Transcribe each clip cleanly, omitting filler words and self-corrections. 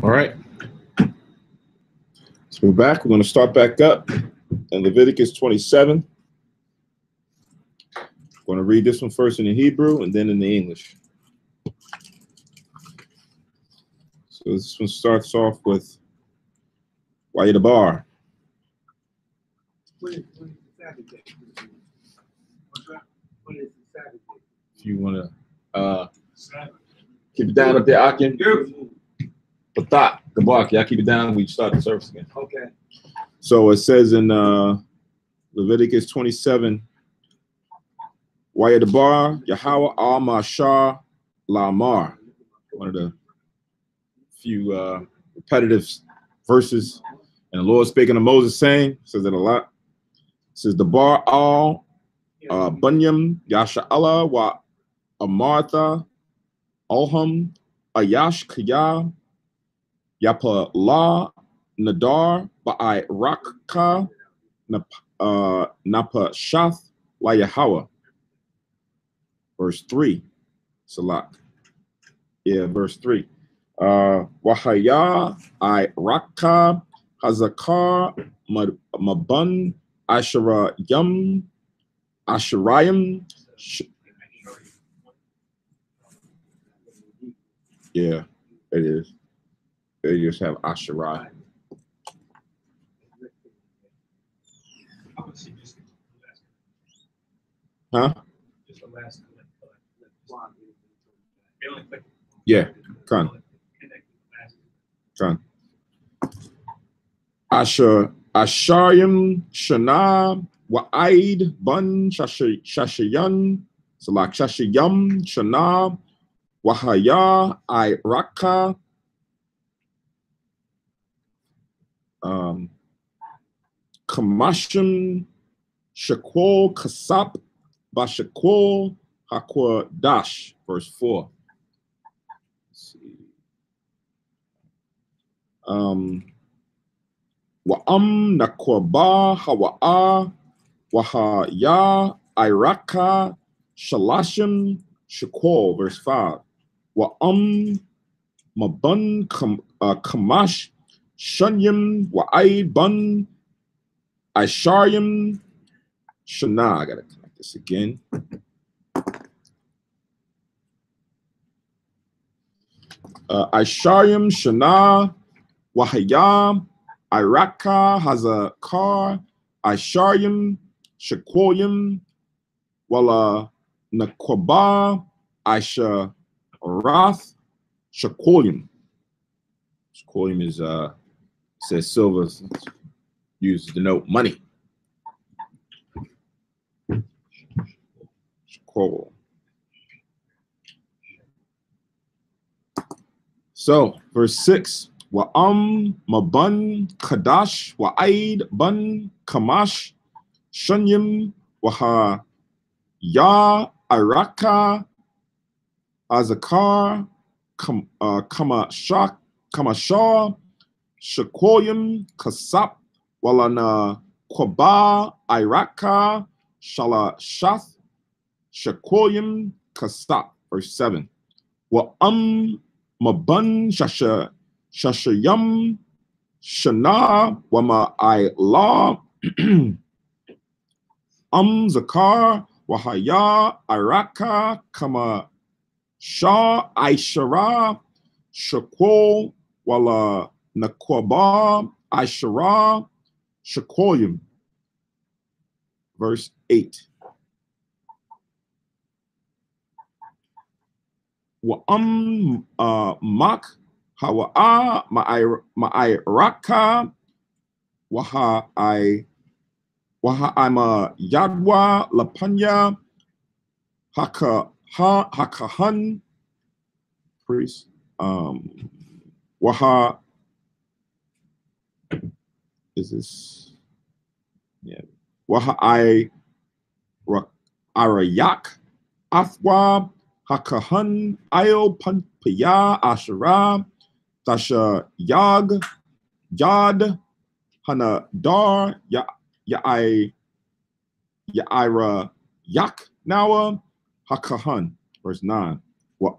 All right. So we're back. We're going to start back up in Leviticus 27. I'm going to read this one first in the Hebrew and then in the English. So this one starts off with Wayadabar. What is the Sabbath day? What is the Sabbath day? If you want to keep it down up there, Akin. Patat, Gabak, y'all keep it down. We start the service again. Okay. So it says in Leviticus 27, Wayadabar, Yahweh al-Mashar Lamar. One of the few repetitive verses. And the Lord speaking to Moses saying, says it a lot. It says, the bar al Bunyam Yasha'Allah wa Amartha Alham Ayash Kaya Yapa La Nadar Ba'ai Rakka Napa Shath La Yahweh. Verse 3. Salak. Yeah, verse 3. Wahaya I Rakka Hazakar Maban Ashara Yum Asharayim. Yeah, it is. They just have Asherah. Huh? Yeah, come. Asharyam Shana Wa'aid Bun Shashayan Salak Shashayam Shana Wahaya I Raka Kamashim Shakwol Kasap Bashakwol Hakwa Dash, verse 4. Let's see. Wa'am Nakwaba Hawa'a Wahaya Iraka Shalashim Shakwol, verse 5. Wa'am Mabun Kamash Shunyam Wa'aid Bun Asharyam Shana. I gotta connect this again. Asharyam Shana Wahaya Iraka Hazakar Asharyam Shakoyam Wala Nakwaba Aisha Rath Shakoyam. Shakoyam is says silver, used to denote money. Shakol. So, verse 6. Wa'am mabun kadash wa'aid bun kamash shunyim waha ya iraka azakar kamashah shakoyim kasap walana kwaba iraka shala shath shakoyim kasap. Verse 7. Wa'am mabun shashayam shana wama I la zakar wahaya iraka kama shah aishara shakwo wala nakwaba aishara shakoyim. Verse 8. Wa'am mak hawa'a ma'ai raka waha ima yadwa lapanya hakahan priest waha is this waha I arayak athwa hakahan ayo panpaya ashara tasha yad hana dar ya'ira yak nawa hakahan. Verse 9. Wa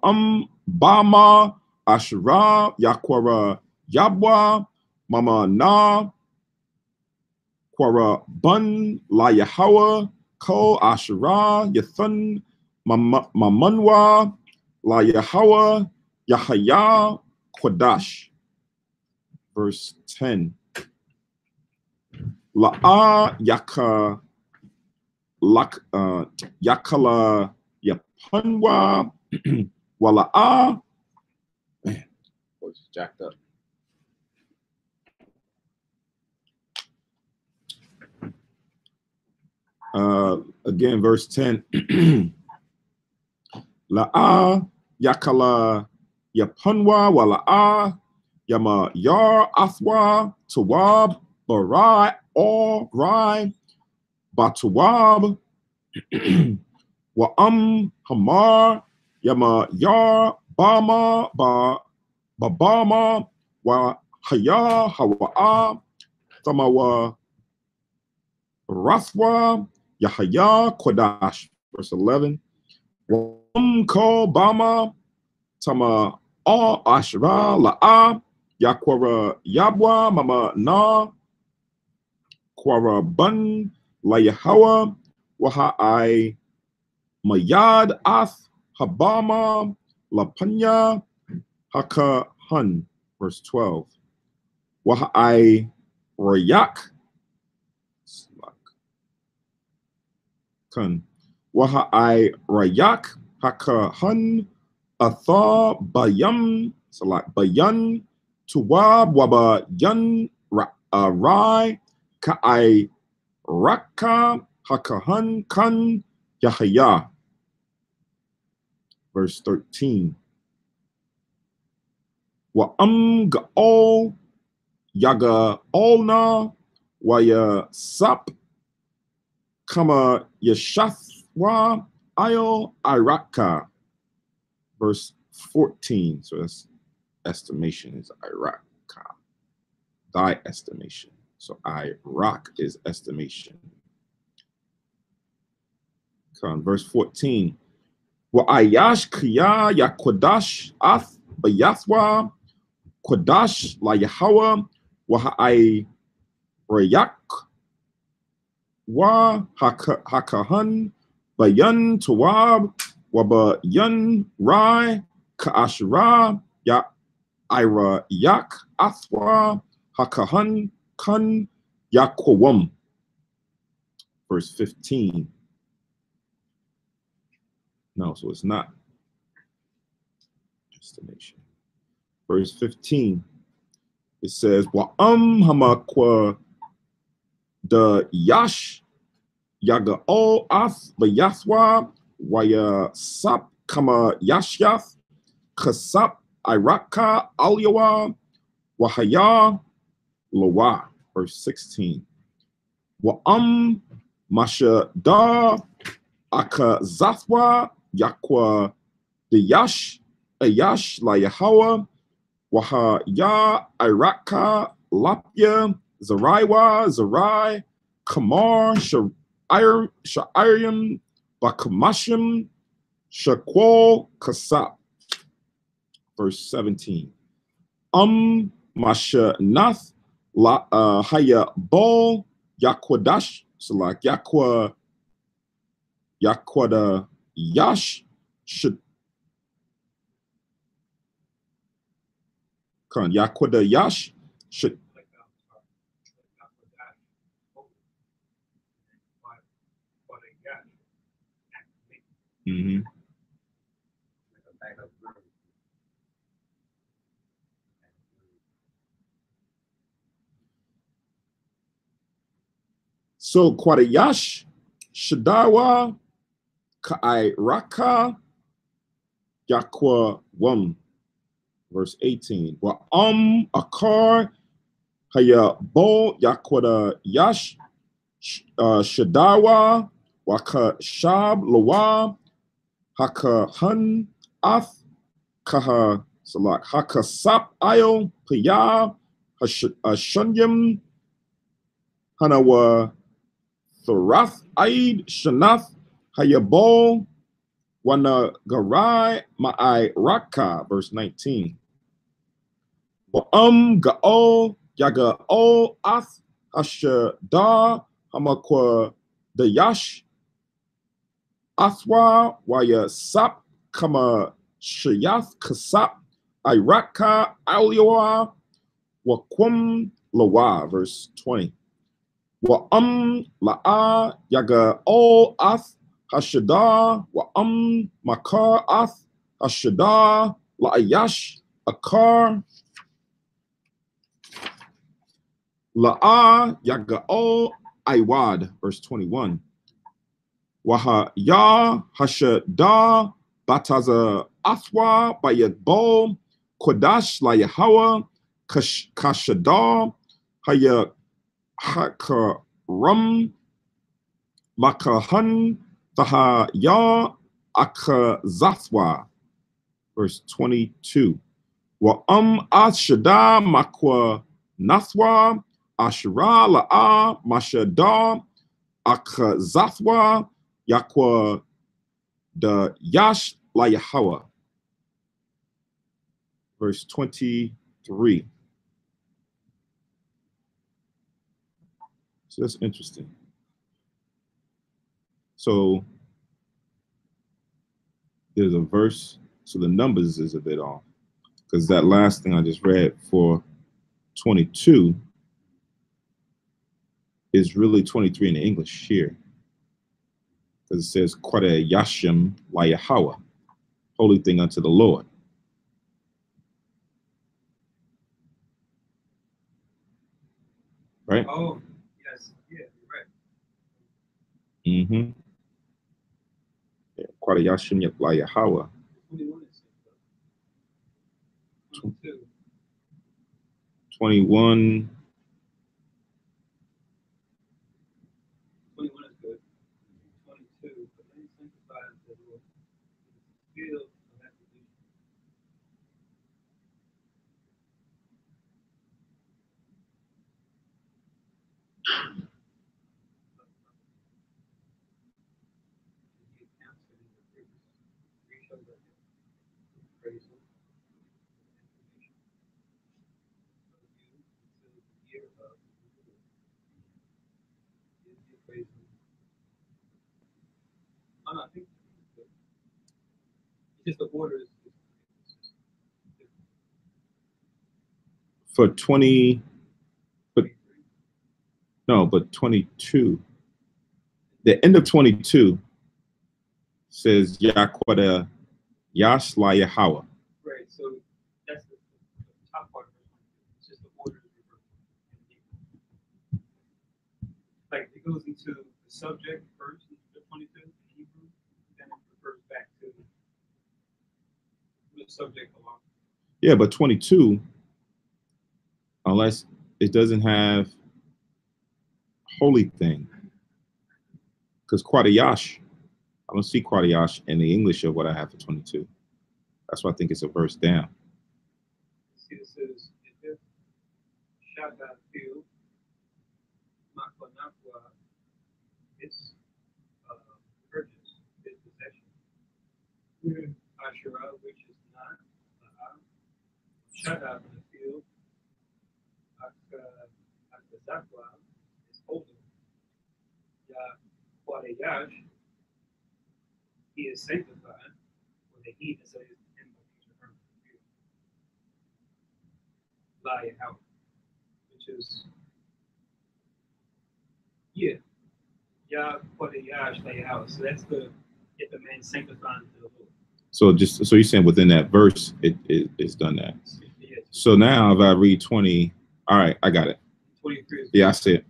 bama Asherah, Yaquara, Yabwa, Mama Na, Quara Bun, La Yahweh, Ko Asherah, Yathun, Mamunwa, La Yahweh, Yahaya, Quadash. Verse 10. La'a Yaka Yakala Yapunwa Wala'a. Man, voice jacked up. Again, verse 10. La'a Yakala Yapunwa Wala'a Yama Yar Athwa Tawab Barai Or Rai Batuwab Wa Hamar Yama Yar Bama Babama Wa Haya Hawa'a Tamawa Rathwa Yahaya Kodash. Verse 11. Wa Ko Bama Tama All Ashra La'a Yakwara Yabwa Mama Na Kwara Bun La Yahawa Waha'ai Mayad Ath Habama Lapanya Haka Hun. Verse 12. Waha'ai Rayak Kun. Waha'ai Rayak Haka Hun Atha Bayam Salak Bayan Tuwab Waba Yan Rai Ka'ai Raka Hakahan Kan Yahaya. Verse 13. Wa Ga'ol Yaga Olna Waya Sap Kama Yashathwa Ayo Iraka. Verse 14. So that's estimation is Iraka. Thy estimation. So Iraq is estimation. Verse 14. Wa Ayash Kriya Ya Kodash Ath Bayathwa Kodash La Yahweh Wa Ha'ai Rayak Wa Hakahan Bayan Tawab Wa Bayan Rai Ka'ashra Ya Ira Yak Athwa Hakahan Kan Yakwam. Verse 15. No, so it's not estimation. Verse 15. It says, Wa Hamakwa the Yash Yaga O Ath Bayathwa Waya Sap Kama Yashyath Kasap Iraka Alyawa Wahaya Lawa. Verse 16. Wa Masha Da Aka Zathwa Yakwa the Yash Ayash La Yahawa Waha Ya Iraka Lapya Zaraiwa Zarai Kamar Sha'arim Bakamashim Shakwal Kasap. Verse 17. Masha Nath La Haya Bol Yakwadash. So like Yakwada Yash should Yakwada Yash should So Kwadayash Shadawa Ka'ai Raka Yakwa Wum. Verse 18. Wa Akar Haya Bo Yakwada Yash Shadawa Waka Shab Lawa Haka Hun Ath Kaha Salak Haka Sap Ayo Paya Hashunyam Hanawa Thorath Aid Shanath Hayabol Wana Garai Ma'ai Raka. Verse 19. Ga'ol Yaga'ol Ath Hashada Hamakwa Dayash Athwa Waya Sap Kama Shayath Kasap Iraka Alioa Wakum Lawa, verse 20. La'a Yaga'ol Ath Hashada Makar Ath Hashada La'ayash Akar La'a Yaga'ol Iwad, verse 21. Waha Ya Hashada Bataza Athwa Bayadbo Kodash La Yahawa Kashada Haya Hakaram Makahan Taha Ya Akazathwa, verse 22. Ashada Makwa Nathwa Ashra La'a Mashada Akazathwa Yakwa the Yash La Yahawa, verse 23. So that's interesting. So there's a verse, so the numbers is a bit off, because that last thing I just read for 22 is really 23 in the English here, because it says Kware Yashim La Yahawa, holy thing unto the Lord. Right? Oh, yes. Yeah, you're right. Mm-hmm. Yeah, Kware Yashim La Yahawa. 21 is 22. 21. 21 is good. 22, but then sanctifies the Lord. Feel of that position. I think just the order is For 20, but no, but 22. The end of 22 says Yakwada Yash La Yahawa. right. So that's the top part of it. It's just the order is reversed. Like it goes into the subject first, the 22 in Hebrew, then it refers back to the subject along. Yeah, but 22, unless it doesn't have holy thing, because Kwadayash, I don't see Kwadayash in the English of what I have for 22. That's why I think it's a verse down. See, this is if Shaddai field, Makwanakwa, its purchase, its possession. Asherah, which is not Shaddai from the field, Akazakwa is holy. Yash, he is sanctified, or the heat is in the field. Lie out, which is yeah. Yash lay out. So that's the get the man sanctified to the Lord. So you're saying within that verse it's done that. Yeah. So now if I read 20, all right, I got it. 23. Yeah, I see it.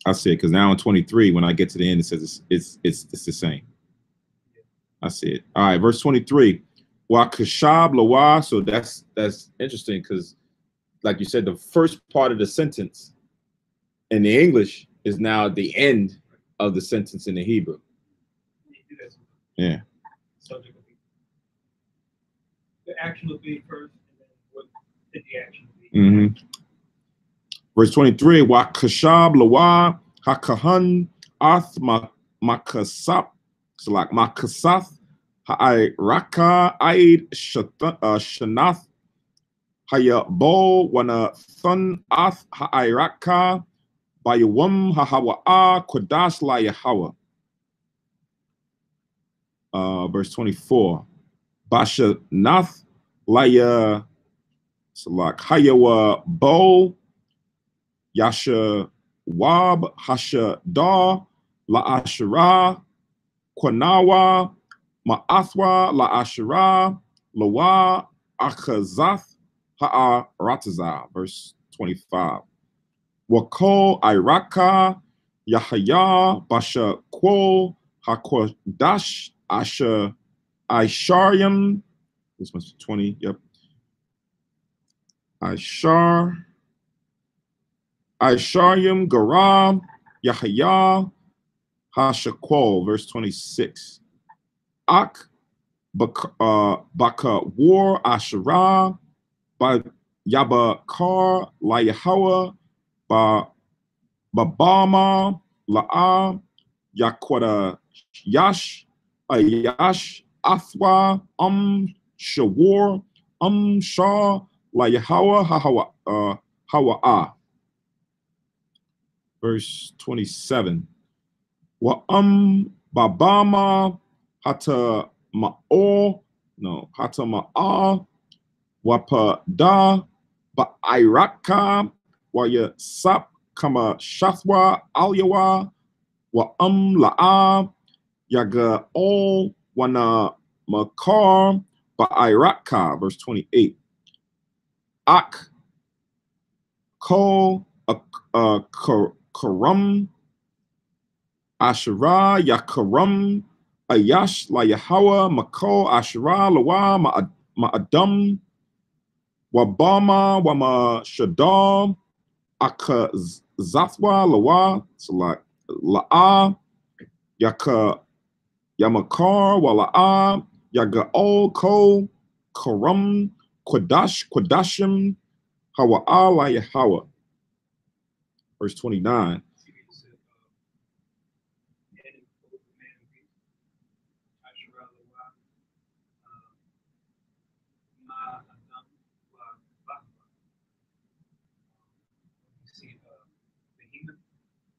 I see it because now in 23, when I get to the end, it says it's the same. Yeah. I see it. All right, verse 23. Wa kashab lawa. So that's interesting because, like you said, the first part of the sentence in the English is now the end of the sentence in the Hebrew. Yeah. Subject will be. The action will be first, and then what did the action be? Mm-hmm. Verse 23, Wa kashab lawa hakahan ath makasap, so like makasath ha'ai raka aid shanath haya bo wana thun ath ha'iraka bayawum hahawa'a kodash la Yahweh. Verse 24. Basha nath laya salak hayawa bo yasha wab hasha da la ashara kwanawa ma'athwa la ashara lawa akazath ha'arataza. Verse 25. Wako iraka yahaya basha quo hakodash asha Isharyam, this must be 20, yep. Isharyam Garam Yahya Hashakwal, verse 26. Ak Baka War Asherah Ba Yabakar La Yahweh Ba Babama La'a Yakwada Yash Ayash Athwa Shawar Shah La Yahweh Hawa'a. Verse 27. Wa Babama Hata Ma'o Hata Ma'a Wapa Da Ba Iraka Wa Ya Sap Kama Shathwa Alyawa Wa La'a Yaga Ol Wana Makar Ba'iraka, verse 28. Ak Ko Karam Asherah Yakaram Ayash La Yahweh Mako Asherah Lawa Ma'adam Wabama Wama Shadam Akazathwa Lawa La'a Yaka Yamakar Wala'a Yaga'ol Ko Karam Kodashim Hawa'ala Yahweh. Verse 29.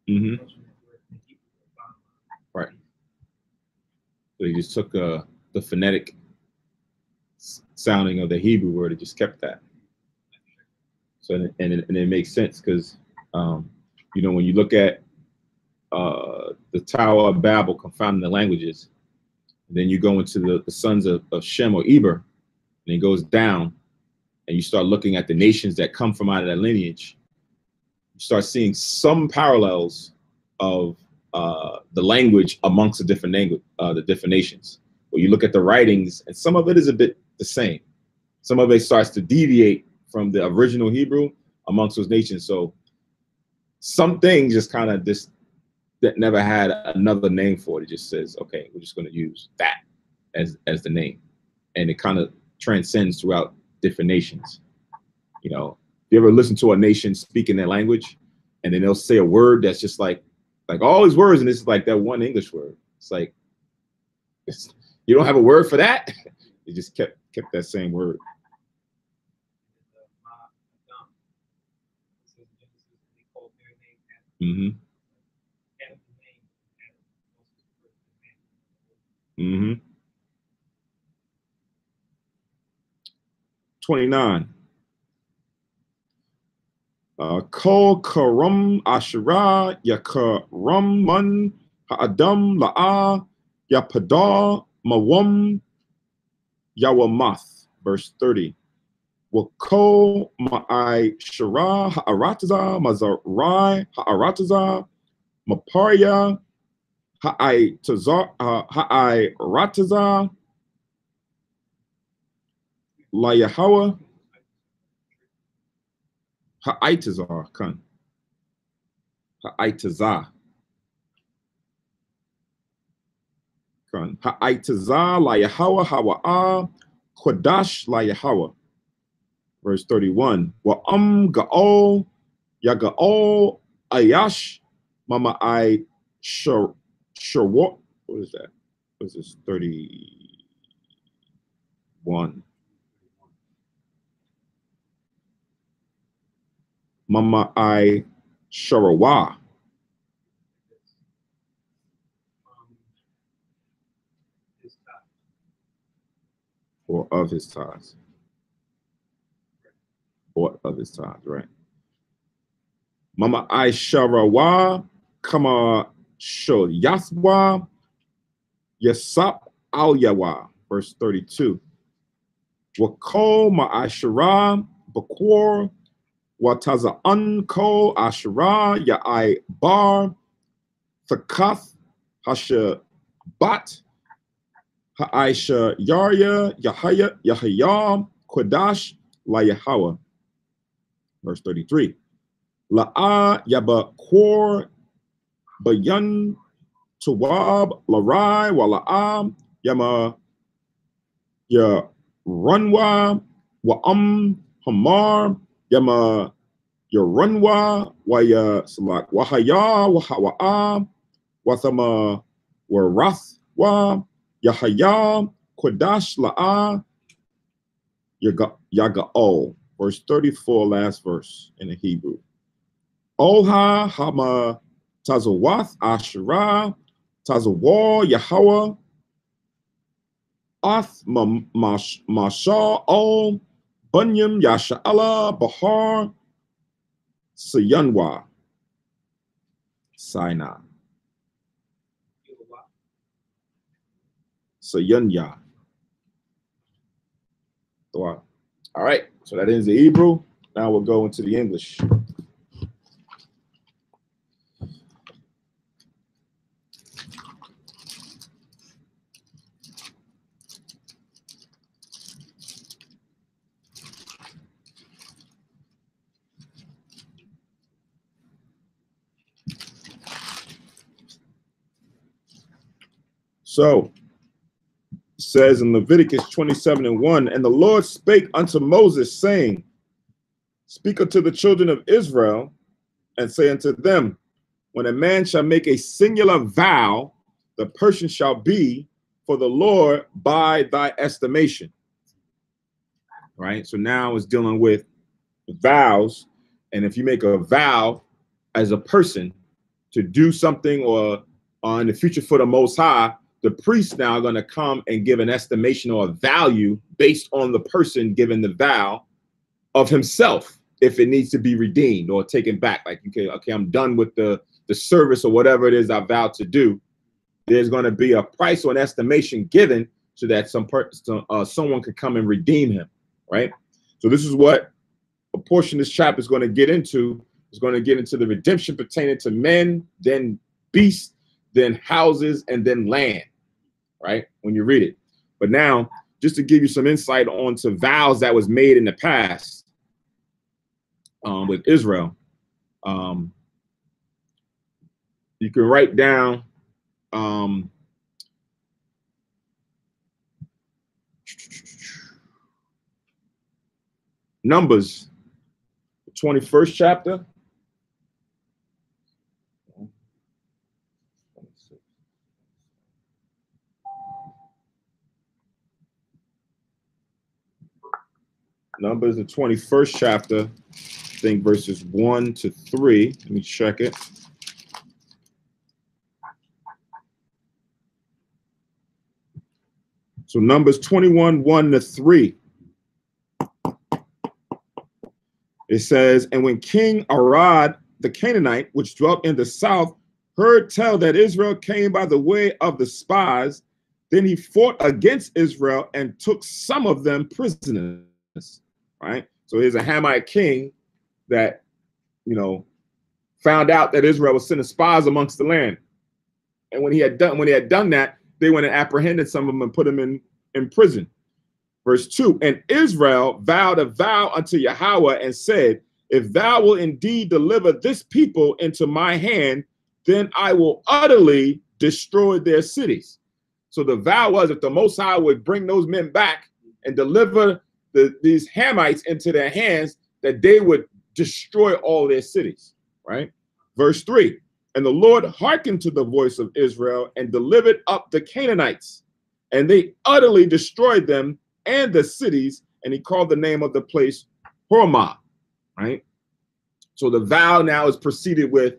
Mm-hmm. Right. So he just took the phonetic sounding of the Hebrew word and just kept that. So and it makes sense because you know, when you look at the Tower of Babel confounding the languages, then you go into the sons of Shem or Eber, and it goes down, and you start looking at the nations that come from out of that lineage. You start seeing some parallels of the language amongst the different nations. Where you look at the writings, and some of it is a bit the same. Some of it starts to deviate from the original Hebrew amongst those nations. So some things just kind of that never had another name for it. It just says, okay, we're just going to use that as the name, and it kind of transcends throughout different nations. You know, if you ever listen to a nation speaking their language, and then they'll say a word that's just like all these words, and it's like that one English word. It's like you don't have a word for that. They just kept that same word. Mm-hmm. Mm-hmm. 29. Kol karam ashara yakaram man ha'adam la'a yapada mawam yawamath. Verse 30. Wako ma'ai shara ha'arataza mazarai ha'arataza maparia ha'ai rataza la Yahweh ha'aitazar kan ha'aitazar kan ha'aitazar la Yahweh hawa'a kodash la Yahweh. Verse 31. Wa ga'ol yaga'ol ayash mama I what is that? What is this? 31. Mama I Sharawa, His ties. or of his ties. Or of his ties, right? Mama I Sharawa, Kama Sho Yaswa, Yasap Al Yawa, verse 32. Wakol Ma'ashara, Bakor, Wataza Unko Ashara, Ya'ai Bar, Thakath, Hasha Bat, Ha'aisha Yarya, Yahaya, Yahaya, Kodash, La Yahawa. Verse 33. La'a Yaba Kor, Bayan Tawab, Larai, Wala'am, Yama, Ya Runwa, Wa'am, Hamar, Yama, Ya Runwa, Waya Salak, Wahaya, Wahawa'a, Wathama, Warathwa, Yahaya, Kodash La'a, Yaga'ol. Verse 34, last verse in the Hebrew. Olha Hama Tazawath Asherah, Tazawar Yahweh, Ath Mashal Ol, Bunyam Yasha'ala, Bahar, Sayanwa, Sinai. Sayanya. All right, so that ends the Hebrew. Now we'll go into the English. So it says in Leviticus 27:1, and the Lord spake unto Moses, saying, speak unto the children of Israel, and say unto them, when a man shall make a singular vow, the person shall be for the Lord by thy estimation. Right? So now it's dealing with vows. And if you make a vow as a person to do something or in the future for the Most High, the priest now are going to come and give an estimation or a value based on the person giving the vow of himself, if it needs to be redeemed or taken back. Like, okay, I'm done with the service or whatever it is I vowed to do. There's going to be a price or an estimation given so that someone could come and redeem him, right? So this is what a portion of this chapter is going to get into. It's going to get into the redemption pertaining to men, then beasts, then houses, and then land, right? When you read it. But now, just to give you some insight onto vows that was made in the past with Israel, you can write down Numbers, the 21st chapter. Numbers, the 21st chapter, I think verses 1 to 3. Let me check it. So Numbers 21, 1 to 3. It says, and when King Arad, the Canaanite, which dwelt in the south, heard tell that Israel came by the way of the spies, then he fought against Israel and took some of them prisoners. Right? So here's a Hamite king that, found out that Israel was sending spies amongst the land. And when he had done that, they went and apprehended some of them and put them in prison. Verse 2, and Israel vowed a vow unto Yahweh and said, if thou wilt indeed deliver this people into my hand, then I will utterly destroy their cities. So the vow was, if the Most High would bring those men back and deliver these Hamites into their hands, that they would destroy all their cities, right? Verse 3, and the Lord hearkened to the voice of Israel and delivered up the Canaanites, and they utterly destroyed them and the cities, and he called the name of the place Hormah, right? So the vow now is preceded with,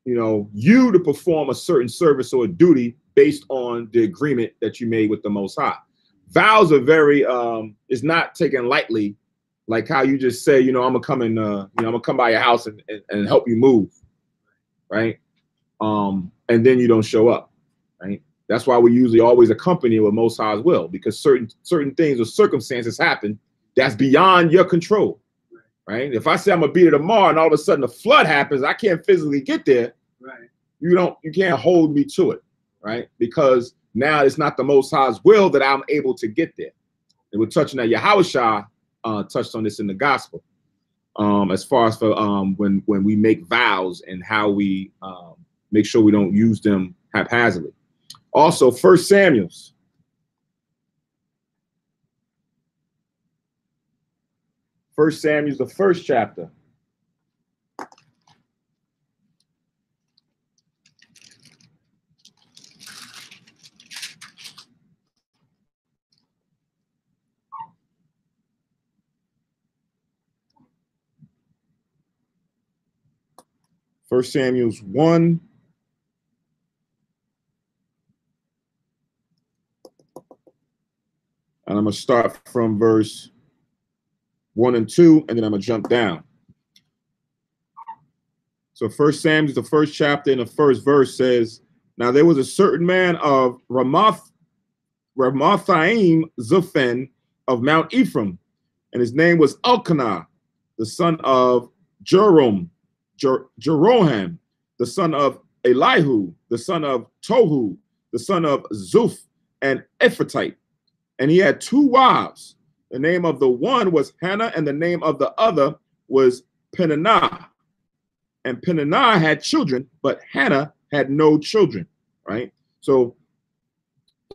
you know, you to perform a certain service or a duty based on the agreement that you made with the Most High. Vows are very, it's not taken lightly, like how you just say, you know, I'm gonna come and, you know, I'm gonna come by your house and help you move, right? And then you don't show up, right? That's why we usually always accompany with Most High's will, because certain things or circumstances happen that's beyond your control, right? If I say I'm gonna be there tomorrow and all of a sudden a flood happens, I can't physically get there. Right. You can't hold me to it, right? Because now it's not the Most High's will that I'm able to get there. And we're touching that Yahushua touched on this in the gospel, as far as for when we make vows and how we make sure we don't use them haphazardly. Also, 1 Samuel. 1 Samuel, the first chapter. First Samuel's 1. And I'm going to start from verse 1 and 2, and then I'm going to jump down. So 1 Samuel, the first chapter, in the first verse says, now there was a certain man of Ramathaim Zuphen of Mount Ephraim, and his name was Elkanah, the son of Jeroham, the son of Elihu, the son of Tohu, the son of Zuph, and Ephratite. And he had 2 wives. The name of the one was Hannah, and the name of the other was Peninnah. And Peninnah had children, but Hannah had no children, right? So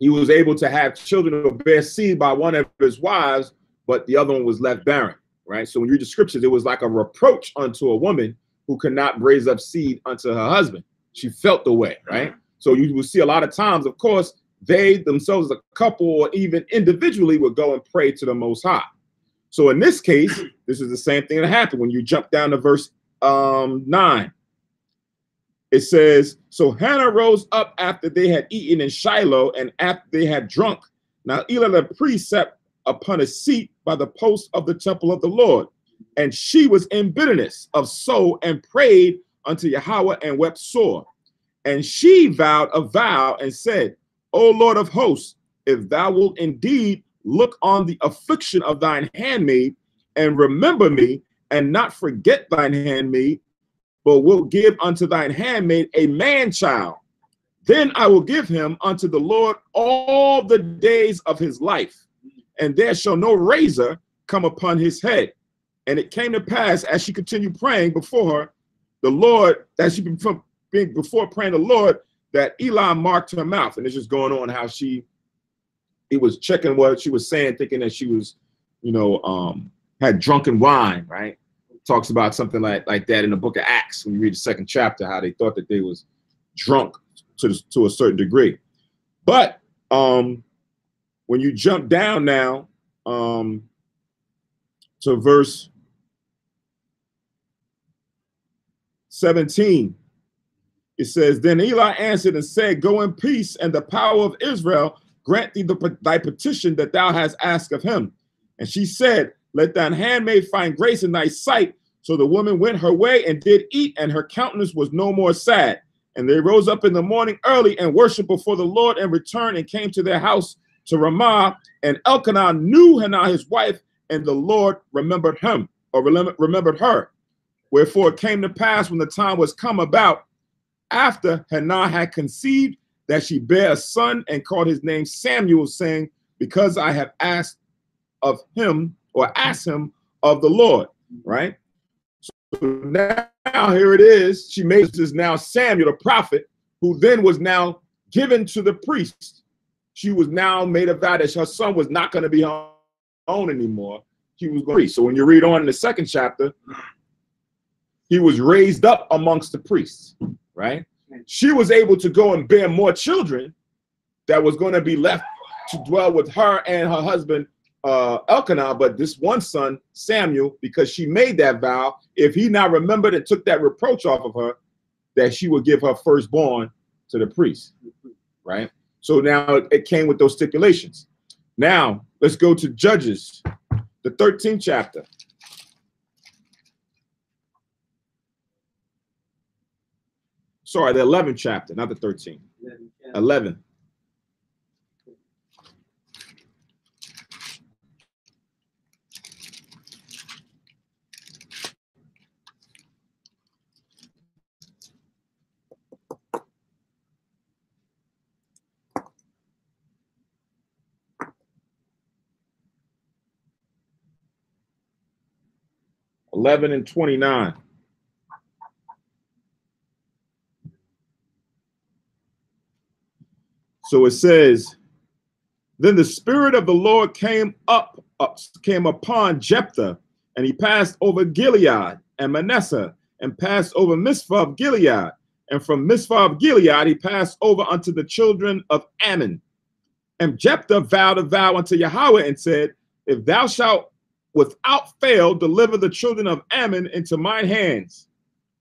he was able to have children or bear seed by one of his wives, but the other one was left barren, right? So when you read the scriptures, it was like a reproach unto a woman who could not raise up seed unto her husband. She felt the way, right? So you will see a lot of times, of course, they themselves, a couple or even individually, would go and pray to the Most High. So in this case, this is the same thing that happened when you jump down to verse 9. It says, so Hannah rose up after they had eaten in Shiloh and after they had drunk. Now Eli the priest sat upon a seat by the post of the temple of the Lord, and she was in bitterness of soul and prayed unto Yahweh and wept sore. And she vowed a vow and said, O Lord of hosts, if thou wilt indeed look on the affliction of thine handmaid and remember me and not forget thine handmaid, but wilt give unto thine handmaid a man child, then I will give him unto the Lord all the days of his life, and there shall no razor come upon his head. And it came to pass, as she continued praying before her, the Lord, as she before praying the Lord, that Eli marked her mouth. And it's just going on how he was checking what she was saying, thinking that she was, you know, had drunken wine, right? Talks about something like that in the book of Acts, when you read the 2nd chapter, how they thought that they was drunk to a certain degree. But when you jump down now to verse 17, it says, then Eli answered and said, go in peace, and the power of Israel grant thee thy petition that thou hast asked of him. And she said, let thine handmaid find grace in thy sight. So the woman went her way and did eat, and her countenance was no more sad. And they rose up in the morning early and worshiped before the Lord, and returned and came to their house to Ramah. And Elkanah knew Hannah his wife, and the Lord remembered him, or remembered her. Wherefore it came to pass, when the time was come about, after Hannah had conceived, that she bare a son and called his name Samuel, saying, because I have asked of him, or asked him of the Lord, right? So now here it is. She made this now Samuel, the prophet, who then was now given to the priest. She was now made a vow that her son was not going to be her own anymore. He was going to be. So when you read on in the 2nd chapter, he was raised up amongst the priests, right? She was able to go and bear more children that was going to be left to dwell with her and her husband Elkanah, but this one son, Samuel, because she made that vow. If he now remembered and took that reproach off of her, that she would give her firstborn to the priest, right? So now it came with those stipulations. Now let's go to Judges, the 13th chapter. Sorry, the 11th chapter, not the 13th. 11. and 29. So it says, then the Spirit of the Lord came upon Jephthah, and he passed over Gilead and Manasseh, and passed over Mizpah of Gilead. And from Mizpah of Gilead he passed over unto the children of Ammon. And Jephthah vowed a vow unto Yahweh and said, if thou shalt without fail deliver the children of Ammon into mine hands,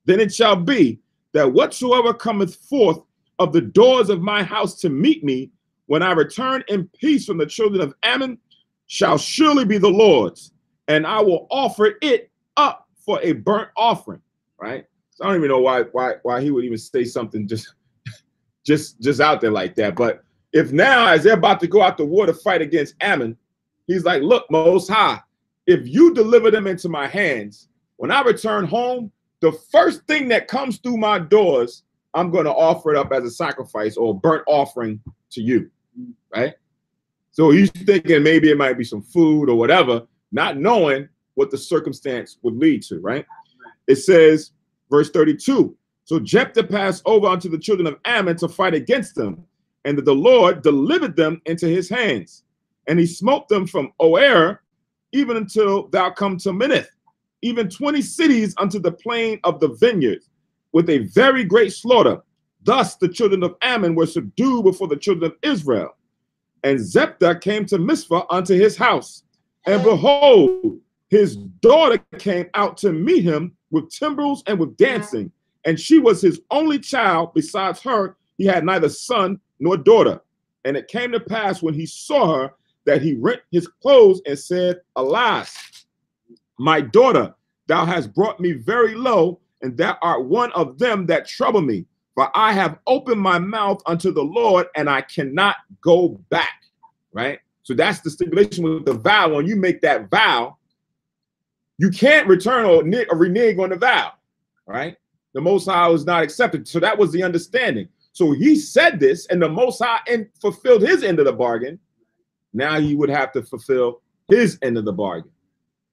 then it shall be that whatsoever cometh forth of the doors of my house to meet me, when I return in peace from the children of Ammon, shall surely be the Lord's, and I will offer it up for a burnt offering. Right? So I don't even know why he would even say something just out there like that. But if now, as they're about to go out to war to fight against Ammon, he's like, look, Most High, if you deliver them into my hands, when I return home, the first thing that comes through my doors, I'm going to offer it up as a sacrifice or a burnt offering to you, right? So he's thinking maybe it might be some food or whatever, not knowing what the circumstance would lead to, right? It says, verse 32, so Jephthah passed over unto the children of Ammon to fight against them, and that the Lord delivered them into his hands. And he smote them from Oer, even until thou come to Minnith, even 20 cities unto the plain of the vineyards, with a very great slaughter. Thus the children of Ammon were subdued before the children of Israel. And Jephthah came to Mizpah unto his house, and behold, his daughter came out to meet him with timbrels and with dancing, and she was his only child. Besides her, he had neither son nor daughter. And it came to pass when he saw her that he rent his clothes and said, alas, my daughter, thou hast brought me very low, and thou art one of them that trouble me. For I have opened my mouth unto the Lord, and I cannot go back. Right? So that's the stipulation with the vow. When you make that vow, you can't return or renege on the vow. Right? The Most High was not accepted. So that was the understanding. So he said this, and the Most High fulfilled his end of the bargain. Now he would have to fulfill his end of the bargain.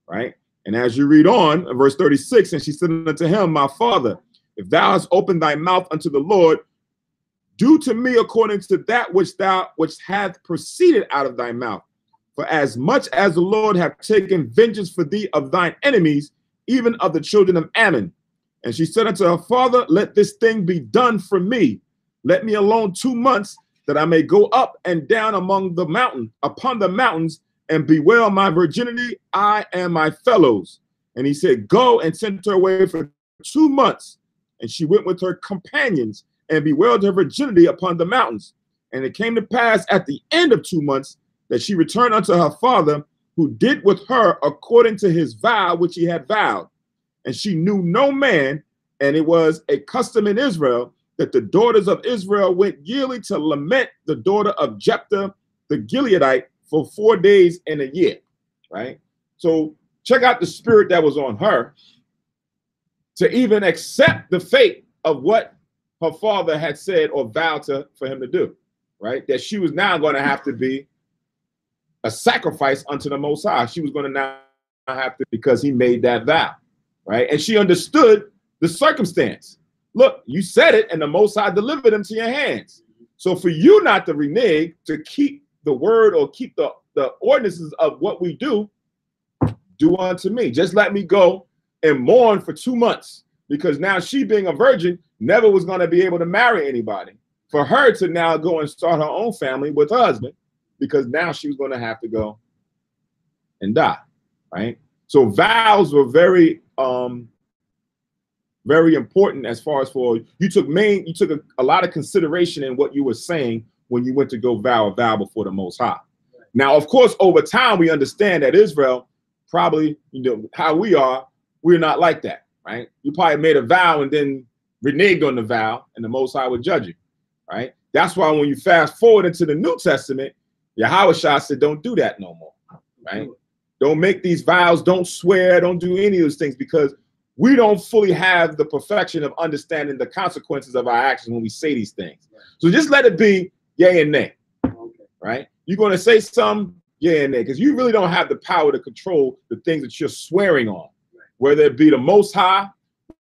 Right? And as you read on, verse 36, and she said unto him, my father, if thou hast opened thy mouth unto the Lord, do to me according to that which hath proceeded out of thy mouth. For as much as the Lord hath taken vengeance for thee of thine enemies, even of the children of Ammon. And she said unto her father, let this thing be done for me. Let me alone 2 months, that I may go up and down upon the mountains, and bewail my virginity, I and my fellows. And he said, go, and sent her away for 2 months. And she went with her companions and bewailed her virginity upon the mountains. And it came to pass at the end of 2 months that she returned unto her father, who did with her according to his vow which he had vowed. And she knew no man, and it was a custom in Israel that the daughters of Israel went yearly to lament the daughter of Jephthah the Gileadite for 4 days in a year, right? So check out the spirit that was on her to even accept the fate of what her father had said or vowed for him to do, right? That she was now going to have to be a sacrifice unto the Most High. She was going to now have to, because he made that vow, right? And she understood the circumstance. Look, you said it, and the Most High delivered them to your hands. So for you not to renege, to keep the word or keep the ordinances of what we do unto me. Just let me go and mourn for 2 months, because now she, being a virgin, never was going to be able to marry anybody. For her to now go and start her own family with her husband, because now she was going to have to go and die, right? So vows were very very important as far as you took a lot of consideration in what you were saying when you went to go vow a vow before the Most High. Now, of course, over time, we understand that Israel, probably, how we are, we're not like that, right? You probably made a vow and then reneged on the vow, and the Most High would judge you, right? That's why when you fast forward into the New Testament, Yahweh said, don't do that no more, right? Don't make these vows, don't swear, don't do any of those things, because we don't fully have the perfection of understanding the consequences of our actions when we say these things. So just let it be yay and nay, right? You're going to say some yay and nay, because you really don't have the power to control the things that you're swearing on, whether it be the Most High,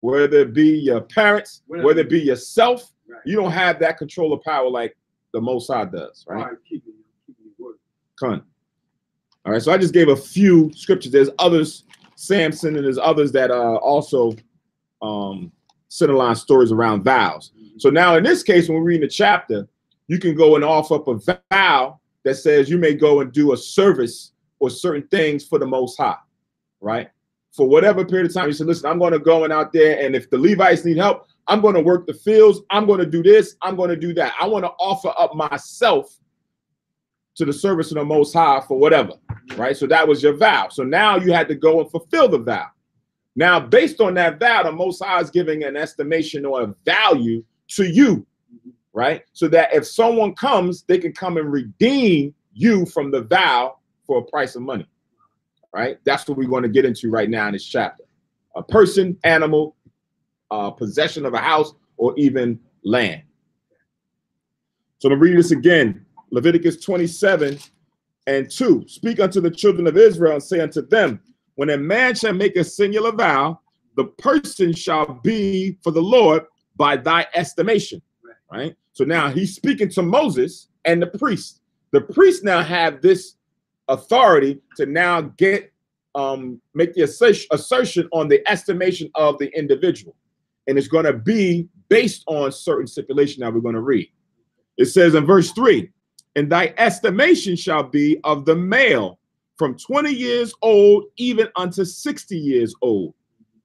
whether it be your parents, whether it be yourself. You don't have that control of power like the Most High does, right? Con. All right, so I just gave a few scriptures. There's others, Samson, and there's others that also center stories around vows. So now in this case, when we're reading the chapter, you can go and offer up a vow that says you may go and do a service or certain things for the Most High, right? For whatever period of time, you say, listen, I'm going to go out there, and if the Levites need help, I'm going to work the fields. I'm going to do this. I'm going to do that. I want to offer up myself to the service of the Most High for whatever, right? So that was your vow. So now you had to go and fulfill the vow. Now, based on that vow, the Most High is giving an estimation or a value to you, right? So that if someone comes, they can come and redeem you from the vow for a price of money, right? That's what we're going to get into right now in this chapter. A person, animal, possession of a house, or even land. So I'm going to read this again. Leviticus 27:2. Speak unto the children of Israel and say unto them, when a man shall make a singular vow, the person shall be for the Lord by thy estimation, right? So now he's speaking to Moses and the priest. The priests now have this authority to now get make the assertion on the estimation of the individual. And it's going to be based on certain stipulation that we're going to read. It says in verse 3, and thy estimation shall be of the male from 20 years old even unto 60 years old.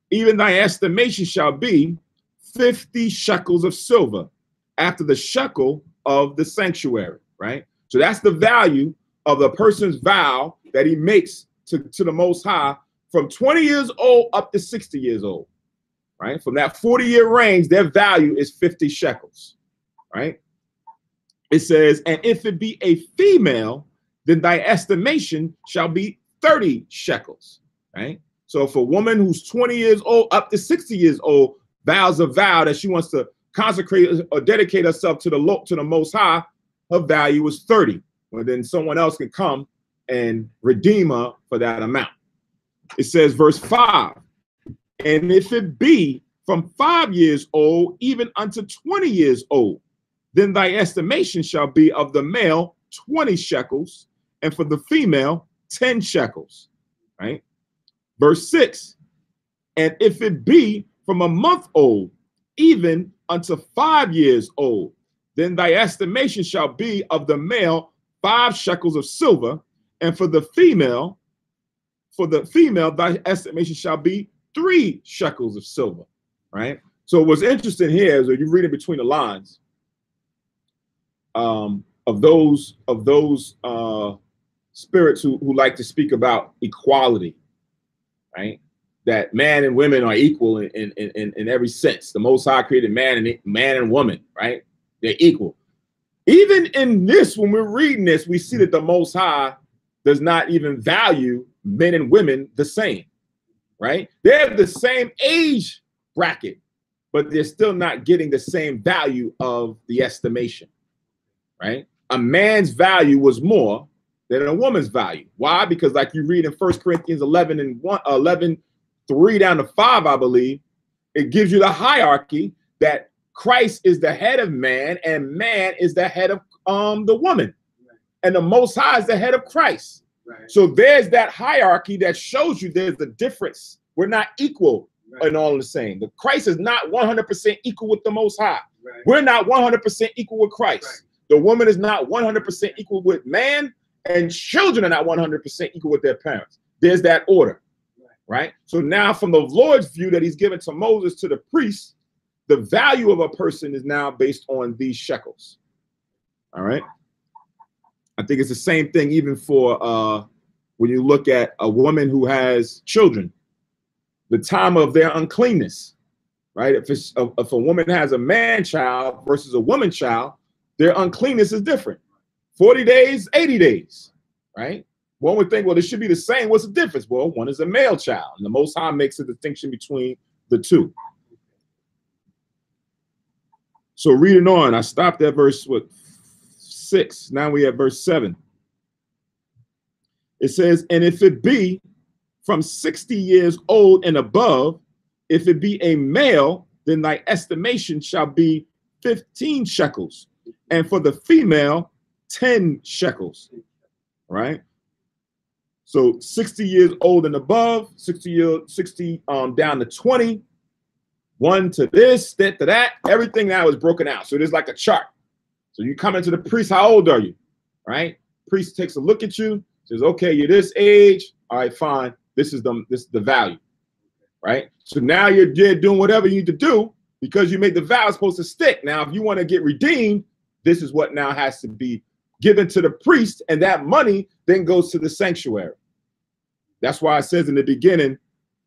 Even thy estimation shall be 50 shekels of silver after the shekel of the sanctuary, right? So that's the value of the person's vow that he makes to the Most High from 20 years old up to 60 years old, right? From that 40-year range, their value is 50 shekels, right? It says, and if it be a female, then thy estimation shall be 30 shekels, right? So if a woman who's 20 years old up to 60 years old vows a vow that she wants to consecrate or dedicate herself to the Most High, her value is 30. Well, then someone else can come and redeem her for that amount. It says, verse 5, and if it be from 5 years old even unto 20 years old, then thy estimation shall be of the male 20 shekels, and for the female 10 shekels, right? Verse 6, and if it be from a month old even unto 5 years old, then thy estimation shall be of the male 5 shekels of silver, and for the female thy estimation shall be 3 shekels of silver, right? So what's interesting here is when you read in between the lines, of those spirits who like to speak about equality, right? That man and women are equal in every sense. The Most High created man and woman, right? They're equal. Even in this, when we're reading this, we see that the Most High does not even value men and women the same, right? They have the same age bracket, but they're still not getting the same value of the estimation. Right? A man's value was more than a woman's value. Why? Because like you read in 1 Corinthians 11:3 down to 5, I believe, it gives you the hierarchy that Christ is the head of man and man is the head of the woman. Right. And the Most High is the head of Christ. Right. So there's that hierarchy that shows you there's a difference. We're not equal and all the same. The Christ is not 100% equal with the Most High. Right. We're not 100% equal with Christ. Right. The woman is not 100% equal with man, and children are not 100% equal with their parents. There's that order, right? So now from the Lord's view that he's given to Moses to the priests, the value of a person is now based on these shekels. All right. I think it's the same thing even for when you look at a woman who has children, the time of their uncleanness, right? If a woman has a man child versus a woman child, their uncleanness is different. 40 days, 80 days, right? One would think, well, it should be the same. What's the difference? Well, one is a male child, and the Most High makes a distinction between the two. So reading on, I stopped at verse 6. Now we have verse 7. It says, and if it be from 60 years old and above, if it be a male, then thy estimation shall be 15 shekels, and for the female, 10 shekels, right? So 60 years old and above, 60 down to 20, 1 to this, that to that, everything now is broken out. So there's like a chart. So you come into the priest, how old are you, right? Priest takes a look at you, says, okay, you're this age, all right, fine. This is the value, right? So now you're doing whatever you need to do because you made the vow supposed to stick. Now, if you want to get redeemed, this is what now has to be given to the priest, and that money then goes to the sanctuary. That's why it says in the beginning,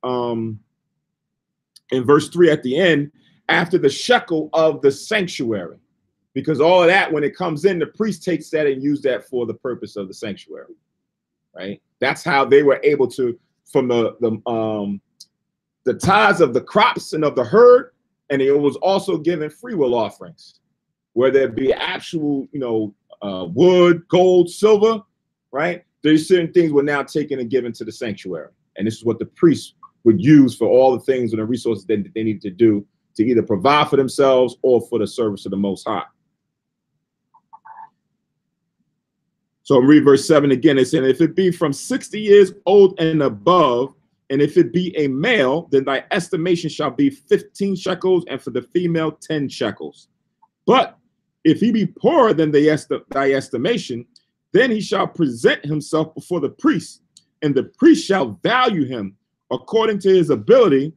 in verse 3 at the end, after the shekel of the sanctuary, because all of that, when it comes in, the priest takes that and use that for the purpose of the sanctuary, right? That's how they were able to, from the tithes of the crops and of the herd, and it was also given free will offerings, where there be actual, wood, gold, silver, right? There's certain things were now taken and given to the sanctuary, and this is what the priests would use for all the things and the resources that they needed to do to either provide for themselves or for the service of the Most High. So I'll read verse 7 again. It said, if it be from 60 years old and above, and if it be a male, then thy estimation shall be 15 shekels, and for the female 10 shekels. But if he be poorer than thy estimation, then he shall present himself before the priest, and the priest shall value him according to his ability.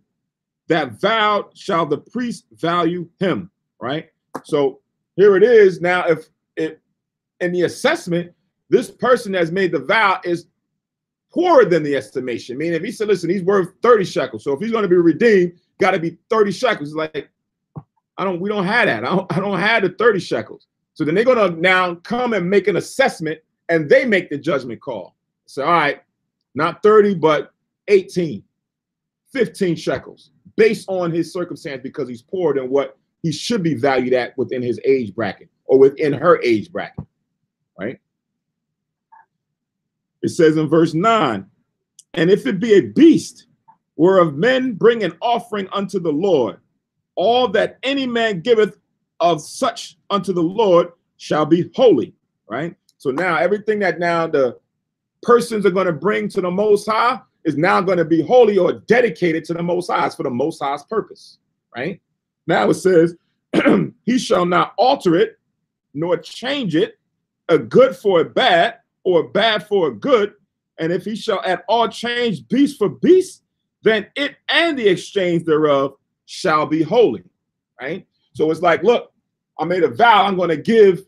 That vow shall the priest value him, right? So here it is. Now, if in the assessment, this person that's made the vow is poorer than the estimation. Meaning, if he said, listen, he's worth 30 shekels. So if he's going to be redeemed, got to be 30 shekels. It's like, we don't have that. I don't have the 30 shekels. So then they're going to now come and make an assessment, and they make the judgment call. So, all right, not 30, but 18, 15 shekels based on his circumstance, because he's poorer than what he should be valued at within his age bracket or within her age bracket, right? It says in verse 9, and if it be a beast whereof men bring an offering unto the Lord, all that any man giveth of such unto the Lord shall be holy, right? So now everything that now the persons are going to bring to the Most High is now going to be holy or dedicated to the Most High. It's for the Most High's purpose, right? Now it says, he shall not alter it, nor change it, a good for a bad, or a bad for a good. And if he shall at all change beast for beast, then it and the exchange thereof shall be holy, right? So it's like, look, I made a vow, I'm going to give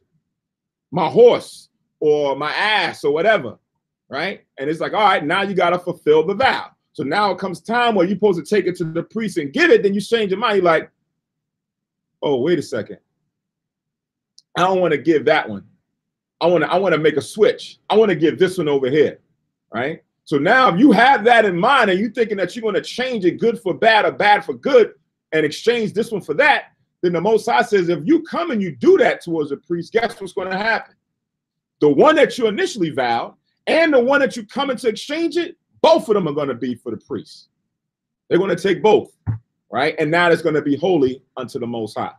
my horse or my ass or whatever, right? And it's like, all right, now you got to fulfill the vow. So now it comes time where you're supposed to take it to the priest and give it, then you change your mind. You're like, oh, wait a second. I don't want to give that one. I want to make a switch. I want to give this one over here, right? So now if you have that in mind and you're thinking that you're going to change it good for bad or bad for good and exchange this one for that, then the Most High says, if you come and you do that towards a priest, guess what's going to happen? The one that you initially vowed and the one that you come in to exchange it, both of them are going to be for the priest. They're going to take both, right? And now it's going to be holy unto the Most High.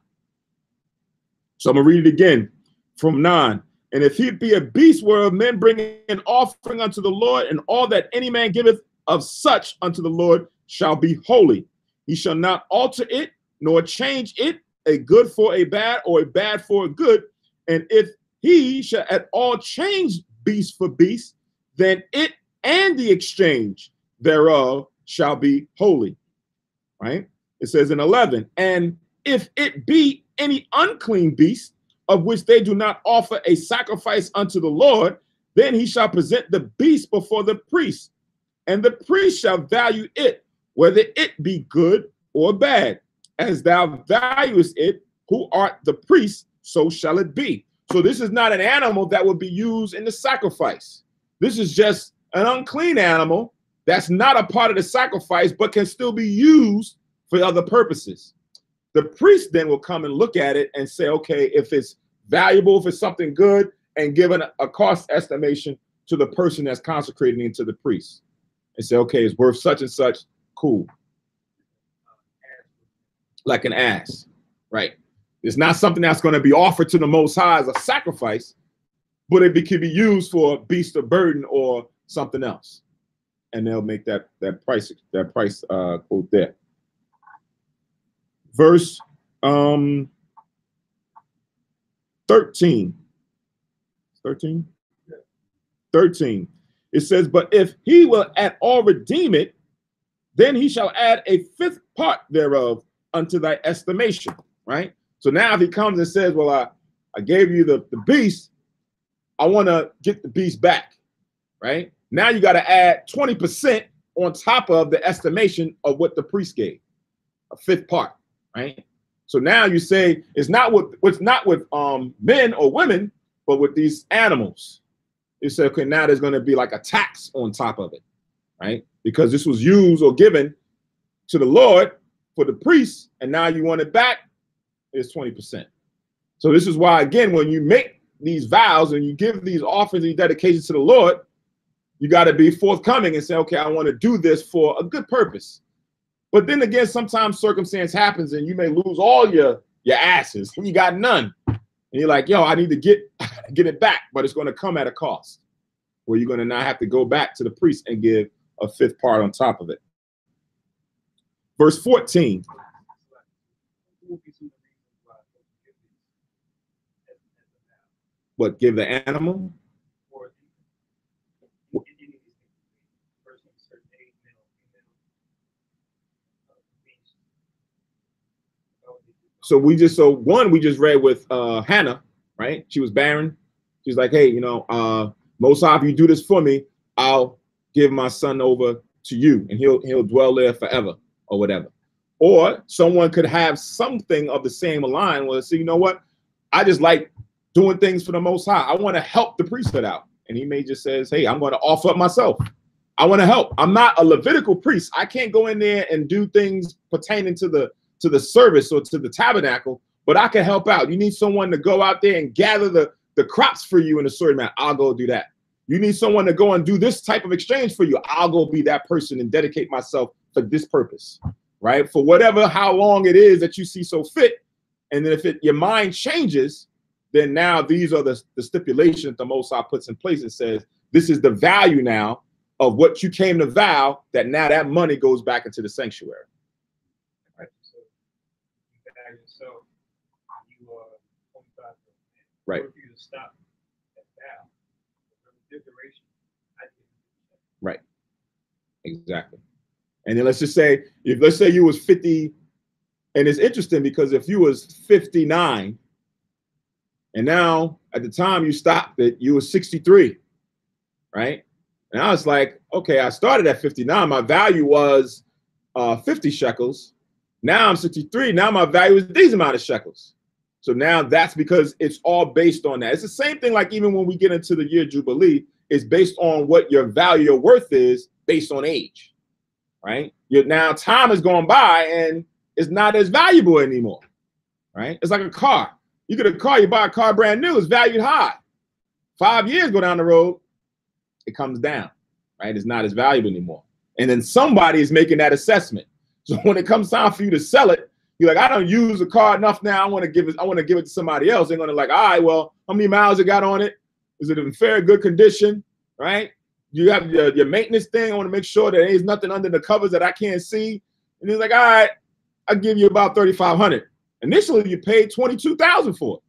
So I'm going to read it again from 9. And if he be a beast whereof men bring an offering unto the Lord, and all that any man giveth of such unto the Lord shall be holy. He shall not alter it, nor change it, a good for a bad, or a bad for a good. And if he shall at all change beast for beast, then it and the exchange thereof shall be holy. Right? It says in 11, and if it be any unclean beast of which they do not offer a sacrifice unto the Lord, then he shall present the beast before the priest, and the priest shall value it, whether it be good or bad. As thou valuest it, who art the priest, so shall it be. So this is not an animal that would be used in the sacrifice. This is just an unclean animal that's not a part of the sacrifice, but can still be used for other purposes. The priest then will come and look at it and say, okay, if it's valuable, if it's something good, and give a cost estimation to the person that's consecrating it to the priest. And say, okay, it's worth such and such, cool. Like an ass, right? It's not something that's going to be offered to the Most High as a sacrifice, but it could be used for a beast of burden or something else. And they'll make that price quote there. Verse 13. 13. It says, but if he will at all redeem it, then he shall add a fifth part thereof unto thy estimation. Right? So now if he comes and says, well, I gave you the beast, I want to get the beast back. Right? Now you got to add 20% on top of the estimation of what the priest gave, a fifth part. Right? So now you say it's not with men or women, but with these animals. You say, okay, now there's going to be like a tax on top of it, right? Because this was used or given to the Lord for the priests, and now you want it back, it's 20%. So this is why, again, when you make these vows and you give these offerings and dedications to the Lord, you got to be forthcoming and say, okay, I want to do this for a good purpose. But then again, sometimes circumstance happens and you may lose all your asses and you got none. And you're like, yo, I need to get it back, but it's going to come at a cost where you're going to now have to go back to the priest and give a fifth part on top of it. Verse 14. What, give the animal? So we just read with Hannah, right? She was barren. She's like, hey, Most High, if you do this for me, I'll give my son over to you and he'll dwell there forever or whatever. Or someone could have something of the same line where say, you know what? I just like doing things for the Most High. I want to help the priesthood out. And he may just says, hey, I'm going to offer up myself. I want to help. I'm not a Levitical priest. I can't go in there and do things pertaining to the service or to the tabernacle, but I can help out. You need someone to go out there and gather the crops for you in a certain amount. I'll go do that. You need someone to go and do this type of exchange for you. I'll go be that person and dedicate myself for this purpose, right? For whatever, how long it is that you see so fit. And then if your mind changes, then now these are the stipulations the Most High puts in place and says, this is the value now of what you came to vow, that now that money goes back into the sanctuary. So you right. For you to stop at vow, duration, right. Exactly. And then let's say you was 50, and it's interesting because if you was 59, and now at the time you stopped it, you was 63, right? And I was like, okay, I started at 59. My value was 50 shekels. Now I'm 63. Now my value is these amount of shekels. So now that's because it's all based on that. It's the same thing like even when we get into the year Jubilee, it's based on what your value, your worth is based on age, right? Now time has gone by and it's not as valuable anymore, right? It's like a car. You get a car, you buy a car brand new, it's valued high. 5 years go down the road, it comes down, right? It's not as valuable anymore. And then somebody is making that assessment. So when it comes time for you to sell it, you're like, I don't use the car enough now. I want to give it to somebody else. They're going to like, all right, well, how many miles it got on it? Is it in fair, good condition, right? You have your maintenance thing. I want to make sure that there's nothing under the covers that I can't see. And he's like, all right, I'll give you about $3,500. Initially, you paid $22,000 for it,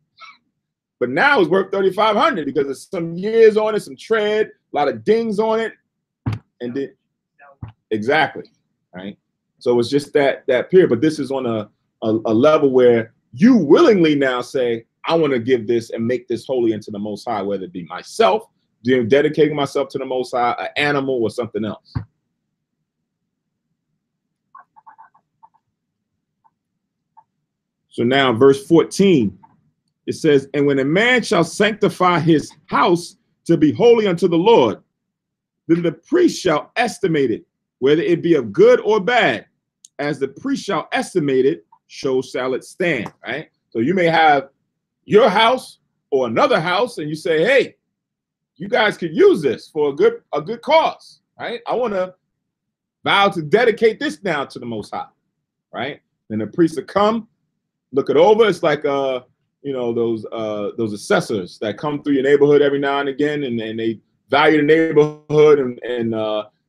but now it's worth 3,500 because there's some years on it, some tread, a lot of dings on it, and then exactly, right? So it's just that period. But this is on a level where you willingly now say, I want to give this and make this holy unto the Most High, whether it be myself, dedicating myself to the Most High, an animal, or something else. So now verse 14, it says, and when a man shall sanctify his house to be holy unto the Lord, then the priest shall estimate it, whether it be of good or bad. As the priest shall estimate it, so shall it stand, right? So you may have your house or another house, and you say, hey, you guys could use this for a good cause, right? I want to vow to dedicate this now to the Most High, right? Then the priest will come, look it over. It's like you know, those assessors that come through your neighborhood every now and again, and they value the neighborhood and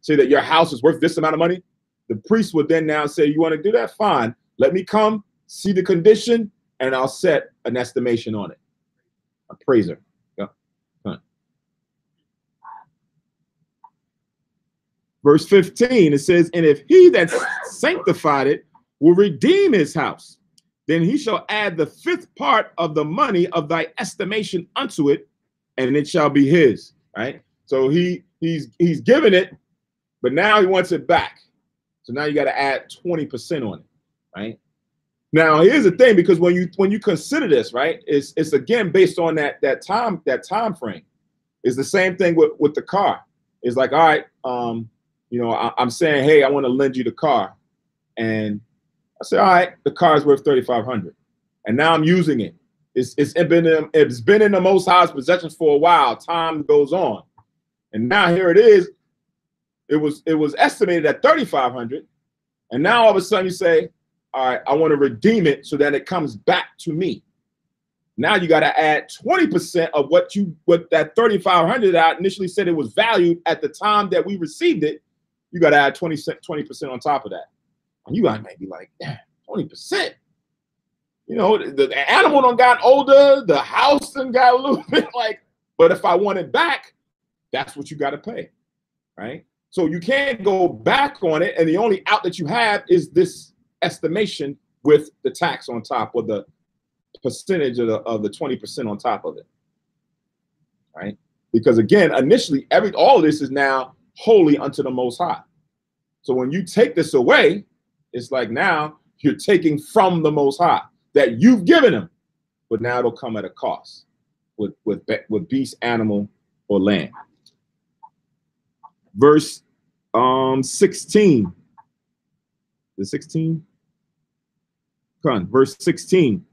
say that your house is worth this amount of money. The priest would then now say, you want to do that? Fine. Let me come, see the condition, and I'll set an estimation on it. Appraiser. Yeah. Verse 15, it says, and if he that sanctified it will redeem his house, then he shall add the 5th part of the money of thy estimation unto it, and it shall be his. Right? So he's given it, but now he wants it back. So now you got to add 20% on it, right? Now here's the thing, because when you consider this, right, it's again based on that time frame. It's the same thing with the car. It's like, all right, you know, I'm saying, hey, I want to lend you the car, and I say, all right, the car is worth 3,500, and now I'm using it. It's been in the Most High's possession for a while. Time goes on, and now here it is. It was estimated at 3,500, and now all of a sudden you say, all right, I want to redeem it so that it comes back to me. Now you got to add 20% of what that 3,500 that I initially said it was valued at the time that we received it. You got to add 20% on top of that, and you might be like, yeah, 20%. You know, the animal done got older, the house done got a little bit like, but if I want it back, that's what you got to pay, right? So you can't go back on it, and the only out that you have is this estimation with the tax on top, or the percentage of the 20% on top of it, right? Because again, initially, all of this is now holy unto the Most High. So when you take this away, it's like now you're taking from the Most High that you've given him, but now it'll come at a cost with beast, animal, or land. Verse 16. The 16? Come on, verse 16.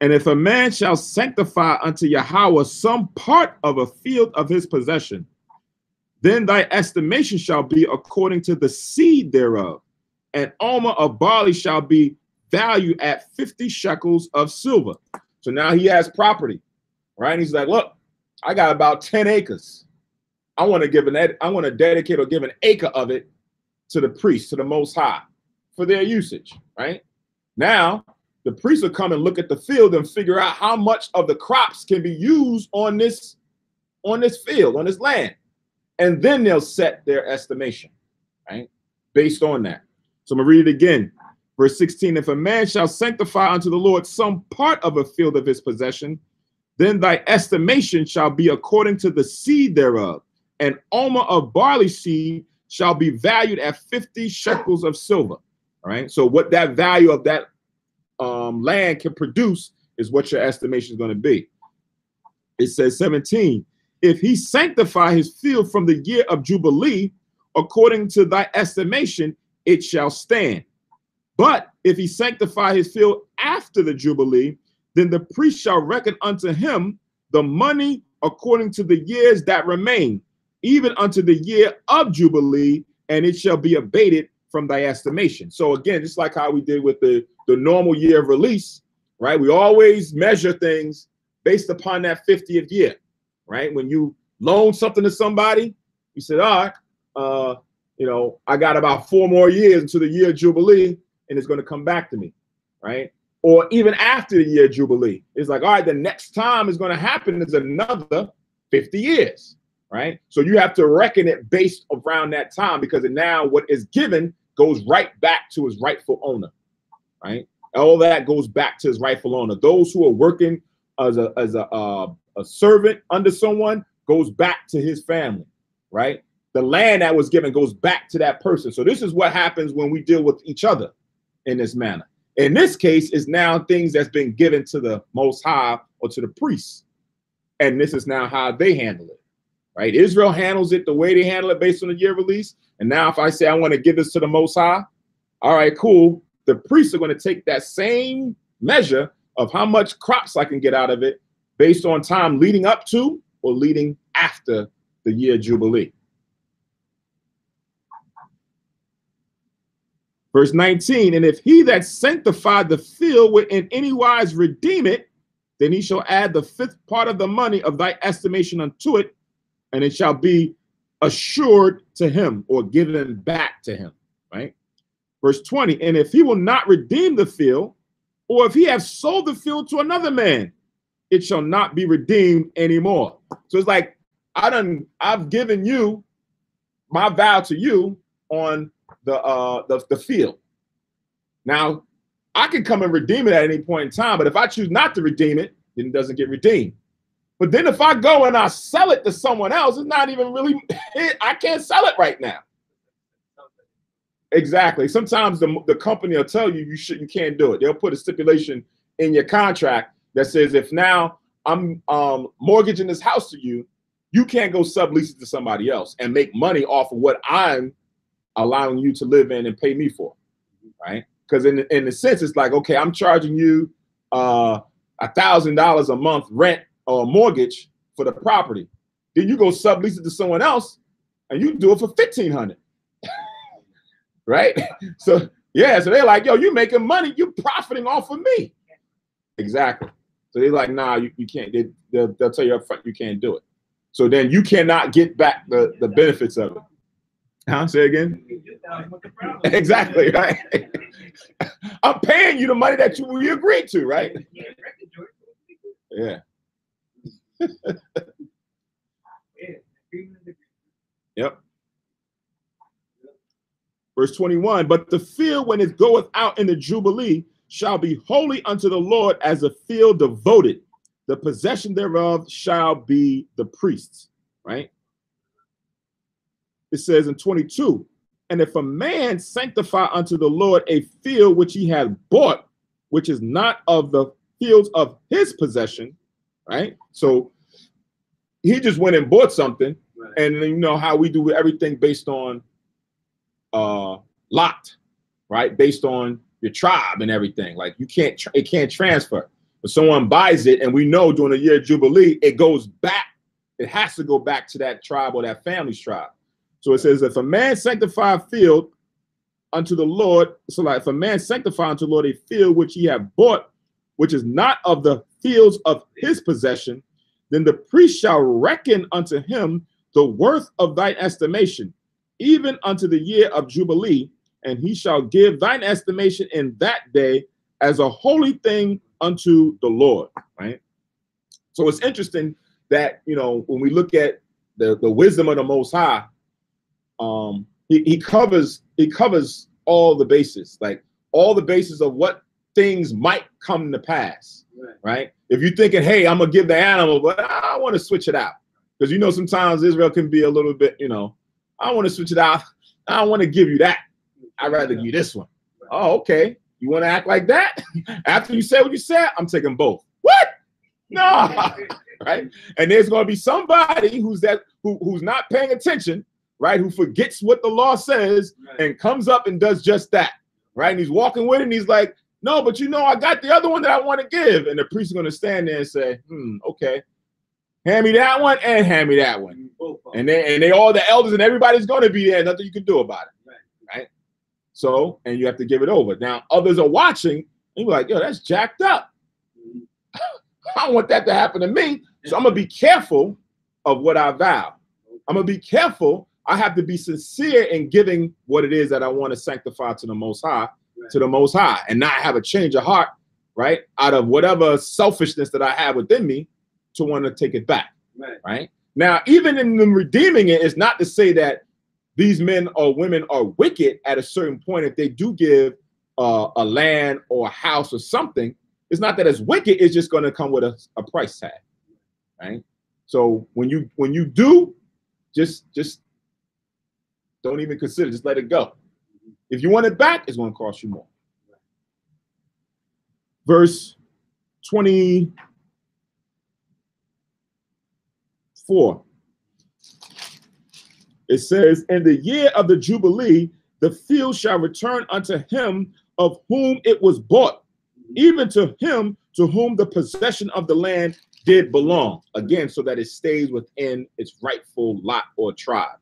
And if a man shall sanctify unto Yahweh some part of a field of his possession, then thy estimation shall be according to the seed thereof. An omer of barley shall be valued at 50 shekels of silver. So now he has property, right? And he's like, look, I got about 10 acres. I want to dedicate or give an acre of it to the priest, to the Most High, for their usage, right? Now, the priest will come and look at the field and figure out how much of the crops can be used on this field, on this land. And then they'll set their estimation, right? Based on that. So I'm going to read it again. Verse 16, if a man shall sanctify unto the Lord some part of a field of his possession, then thy estimation shall be according to the seed thereof. An omer of barley seed shall be valued at 50 shekels of silver. All right. So what that value of that land can produce is what your estimation is going to be. It says 17, if he sanctify his field from the year of Jubilee, according to thy estimation, it shall stand. But if he sanctify his field after the Jubilee, then the priest shall reckon unto him the money according to the years that remain, even unto the year of Jubilee, and it shall be abated from thy estimation. So again, just like how we did with the normal year of release, right? We always measure things based upon that 50th year, right? When you loan something to somebody, you said, all right, you know, I got about 4 more years into the year of Jubilee, and it's going to come back to me, right? or even after the year Jubilee. It's like, all right, the next time is going to happen is another 50 years, right? So you have to reckon it based around that time, because now what is given goes right back to his rightful owner, right? All that goes back to his rightful owner. Those who are working as a servant under someone goes back to his family, right? The land that was given goes back to that person. So this is what happens when we deal with each other in this manner. In this case, is now things that's been given to the Most High or to the priests. And this is now how they handle it, right? Israel handles it the way they handle it based on the year release. And now if I say I want to give this to the Most High, all right, cool. The priests are going to take that same measure of how much crops I can get out of it based on time leading up to or leading after the year Jubilee. Verse 19, and if he that sanctified the field would in any wise redeem it, then he shall add the fifth part of the money of thy estimation unto it, and it shall be assured to him or given back to him, right? Verse 20, and if he will not redeem the field, or if he have sold the field to another man, it shall not be redeemed anymore. So it's like, I've given you my vow to you on the field. Now, I can come and redeem it at any point in time, but if I choose not to redeem it, then it doesn't get redeemed. But then if I go and I sell it to someone else, it's not even really, I can't sell it right now. Exactly. Sometimes the company will tell you you can't do it. They'll put a stipulation in your contract that says if now I'm mortgaging this house to you, you can't go sublease it to somebody else and make money off of what I'm allowing you to live in and pay me for, right? Because in the sense, it's like, okay, I'm charging you $1,000 a month rent or mortgage for the property. Then you go sublease it to someone else and you do it for $1,500. Right? So yeah, so they're like, yo, you making money, you profiting off of me. Exactly. So they're like, nah, you can't. They'll tell you up front you can't do it. So then you cannot get back the benefits of it. Huh? Say again? Exactly, right? I'm paying you the money that we agreed to, right? Yeah. Yep. Verse 21, but the field when it goeth out in the Jubilee shall be holy unto the Lord as a field devoted. The possession thereof shall be the priests, right? It says in 22, and if a man sanctify unto the Lord a field which he hath bought, which is not of the fields of his possession, right? So he just went and bought something, right. And you know how we do everything based on lot, right? Based on your tribe and everything. Like it can't transfer. If someone buys it, and we know during the year of Jubilee, it goes back. It has to go back to that tribe or that family's tribe. So it says, if a man sanctify a field unto the Lord, so like if a man sanctify unto the Lord a field which he have bought, which is not of the fields of his possession, then the priest shall reckon unto him the worth of thine estimation, even unto the year of Jubilee, and he shall give thine estimation in that day as a holy thing unto the Lord, right? So it's interesting that, you know, when we look at the wisdom of the Most High, he covers all the bases, like all the bases of what things might come to pass, right? If you're thinking, hey, I'm gonna give the animal, but I want to switch it out, because you know sometimes Israel can be a little bit, you know, I want to switch it out. I don't want to give you that. I'd rather give you this one. Oh, okay. You want to act like that? After you said what you said, I'm taking both. What? No, right? And there's going to be somebody who's not paying attention, right? Who forgets what the law says and comes up and does just that, right? And he's walking with it and he's like, no, but you know, I got the other one that I want to give. And the priest is going to stand there and say, okay, hand me that one and hand me that one. And they all the elders and everybody's going to be there. Nothing you can do about it, right? So, and you have to give it over. Now, others are watching and you're like, yo, that's jacked up. I don't want that to happen to me. So I'm going to be careful of what I vow. I'm going to be careful. I have to be sincere in giving what it is that I want to sanctify to the Most High, and not have a change of heart right, out of whatever selfishness that I have within me to want to take it back, right? Now, even in them redeeming it, it's not to say that these men or women are wicked at a certain point if they do give a land or a house or something. It's not that it's wicked, it's just going to come with a price tag, right? So when you do, just don't even consider, just let it go. If you want it back, it's going to cost you more. Verse 24. It says, in the year of the Jubilee, the field shall return unto him of whom it was bought, even to him to whom the possession of the land did belong. Again, so that it stays within its rightful lot or tribe.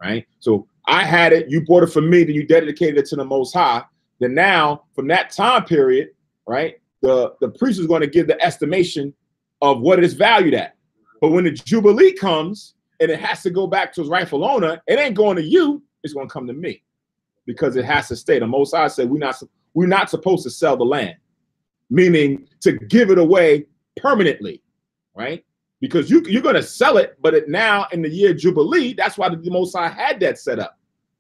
Right? So I had it, you bought it from me, then you dedicated it to the Most High. Then now, from that time period, right, the priest is going to give the estimation of what it is valued at. But when the Jubilee comes and it has to go back to its rightful owner, it ain't going to you, it's going to come to me, because it has to stay. The Most High said we're not supposed to sell the land, meaning to give it away permanently, right? Because you're going to sell it, but now in the year Jubilee, that's why the Most High had that set up,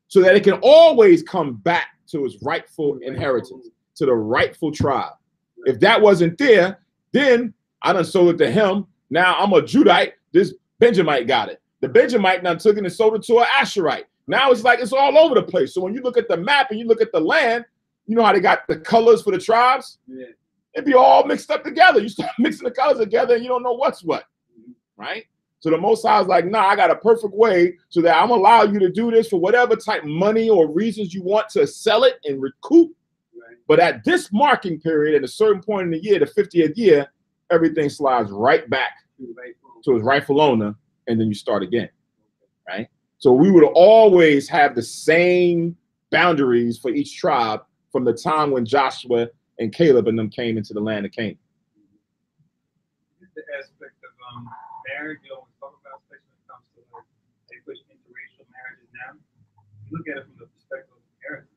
so that it can always come back to its rightful inheritance, to the rightful tribe. If that wasn't there, then I done sold it to him. Now I'm a Judite. This Benjamite got it. The Benjamite now took it and sold it to an Asherite. Now it's like it's all over the place. So when you look at the map and you look at the land, you know how they got the colors for the tribes? Yeah. It'd be all mixed up together. You start mixing the colors together and you don't know what's what, right? So the Most High is like, nah, I got a perfect way so that I'm allow you to do this for whatever type money or reasons you want to sell it and recoup. Right. But at this marking period, at a certain point in the year, the 50th year, everything slides right back to its rightful owner, and then you start again, right? So we would always have the same boundaries for each tribe from the time when Joshua and Caleb and them came into the land of Canaan. The aspect of marriage, you always talk about, especially when it comes to like they push interracial marriages now. You look at it from the perspective of inheritance.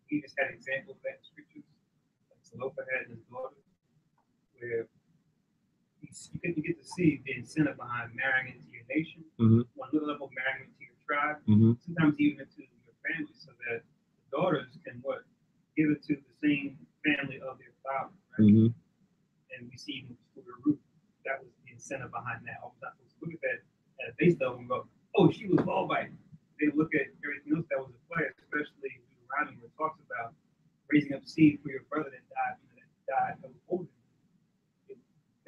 We just had examples of that in scriptures, like Zelophehad and his daughter, where you get to see the incentive behind marrying into your nation, one little level marrying into your tribe, sometimes even into your family, so that the daughters can give it to the same family of their father, right? And we see even for the root, that was the incentive behind that. All the time, so look at that at a base level and go, oh, she was Moabite. They look at everything else that was at play, especially Deuteronomy, where it talks about raising up seed for your brother that died of older.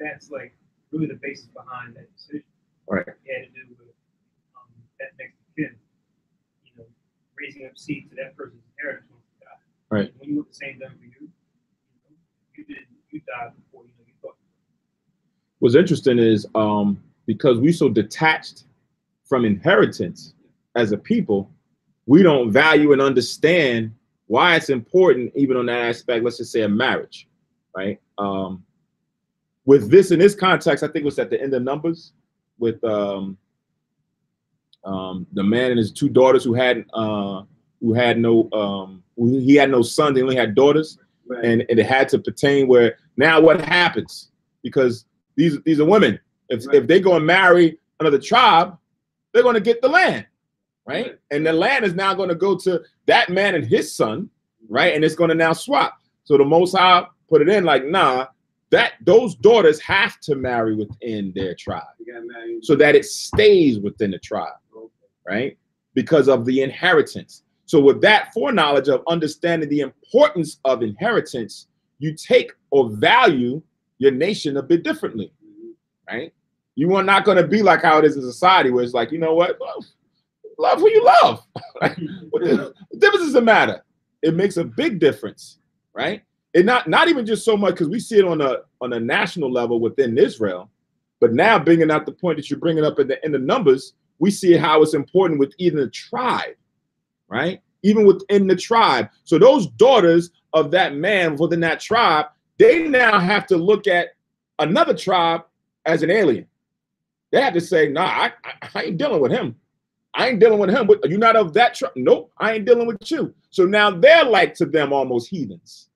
That's like really the basis behind that decision. Right. It had to do with that next of kin, raising up seed to that person's inheritance once they die. Right. When you want the same done for you, you died before you thought. What's interesting is because we're so detached from inheritance as a people, we don't value and understand why it's important, even on that aspect. Let's just say a marriage, right? With this, in this context, I think it was at the end of Numbers with the man and his two daughters who had no sons, they only had daughters, right. and it had to pertain where now what happens, because these are women. If they go and marry another tribe, they're going to get the land, right? And the land is now going to go to that man and his son, right? And it's going to now swap. So the Most High put it in like, nah. Those daughters have to marry within their tribe so that it stays within the tribe, right? Because of the inheritance. So with that foreknowledge of understanding the importance of inheritance, you take or value your nation a bit differently, right? You are not going to be like how it is in society where it's like, you know what? Love who you love. What difference does it matter? It makes a big difference, right? And not even just so much because we see it on a national level within Israel, but now bringing out the point that you're bringing up in the Numbers, we see how it's important within the tribe, right? Even within the tribe. So those daughters of that man within that tribe, they now have to look at another tribe as an alien. They have to say, nah, I ain't dealing with him. I ain't dealing with him. Are you not of that tribe? Nope, I ain't dealing with you. So now they're like to them almost heathens.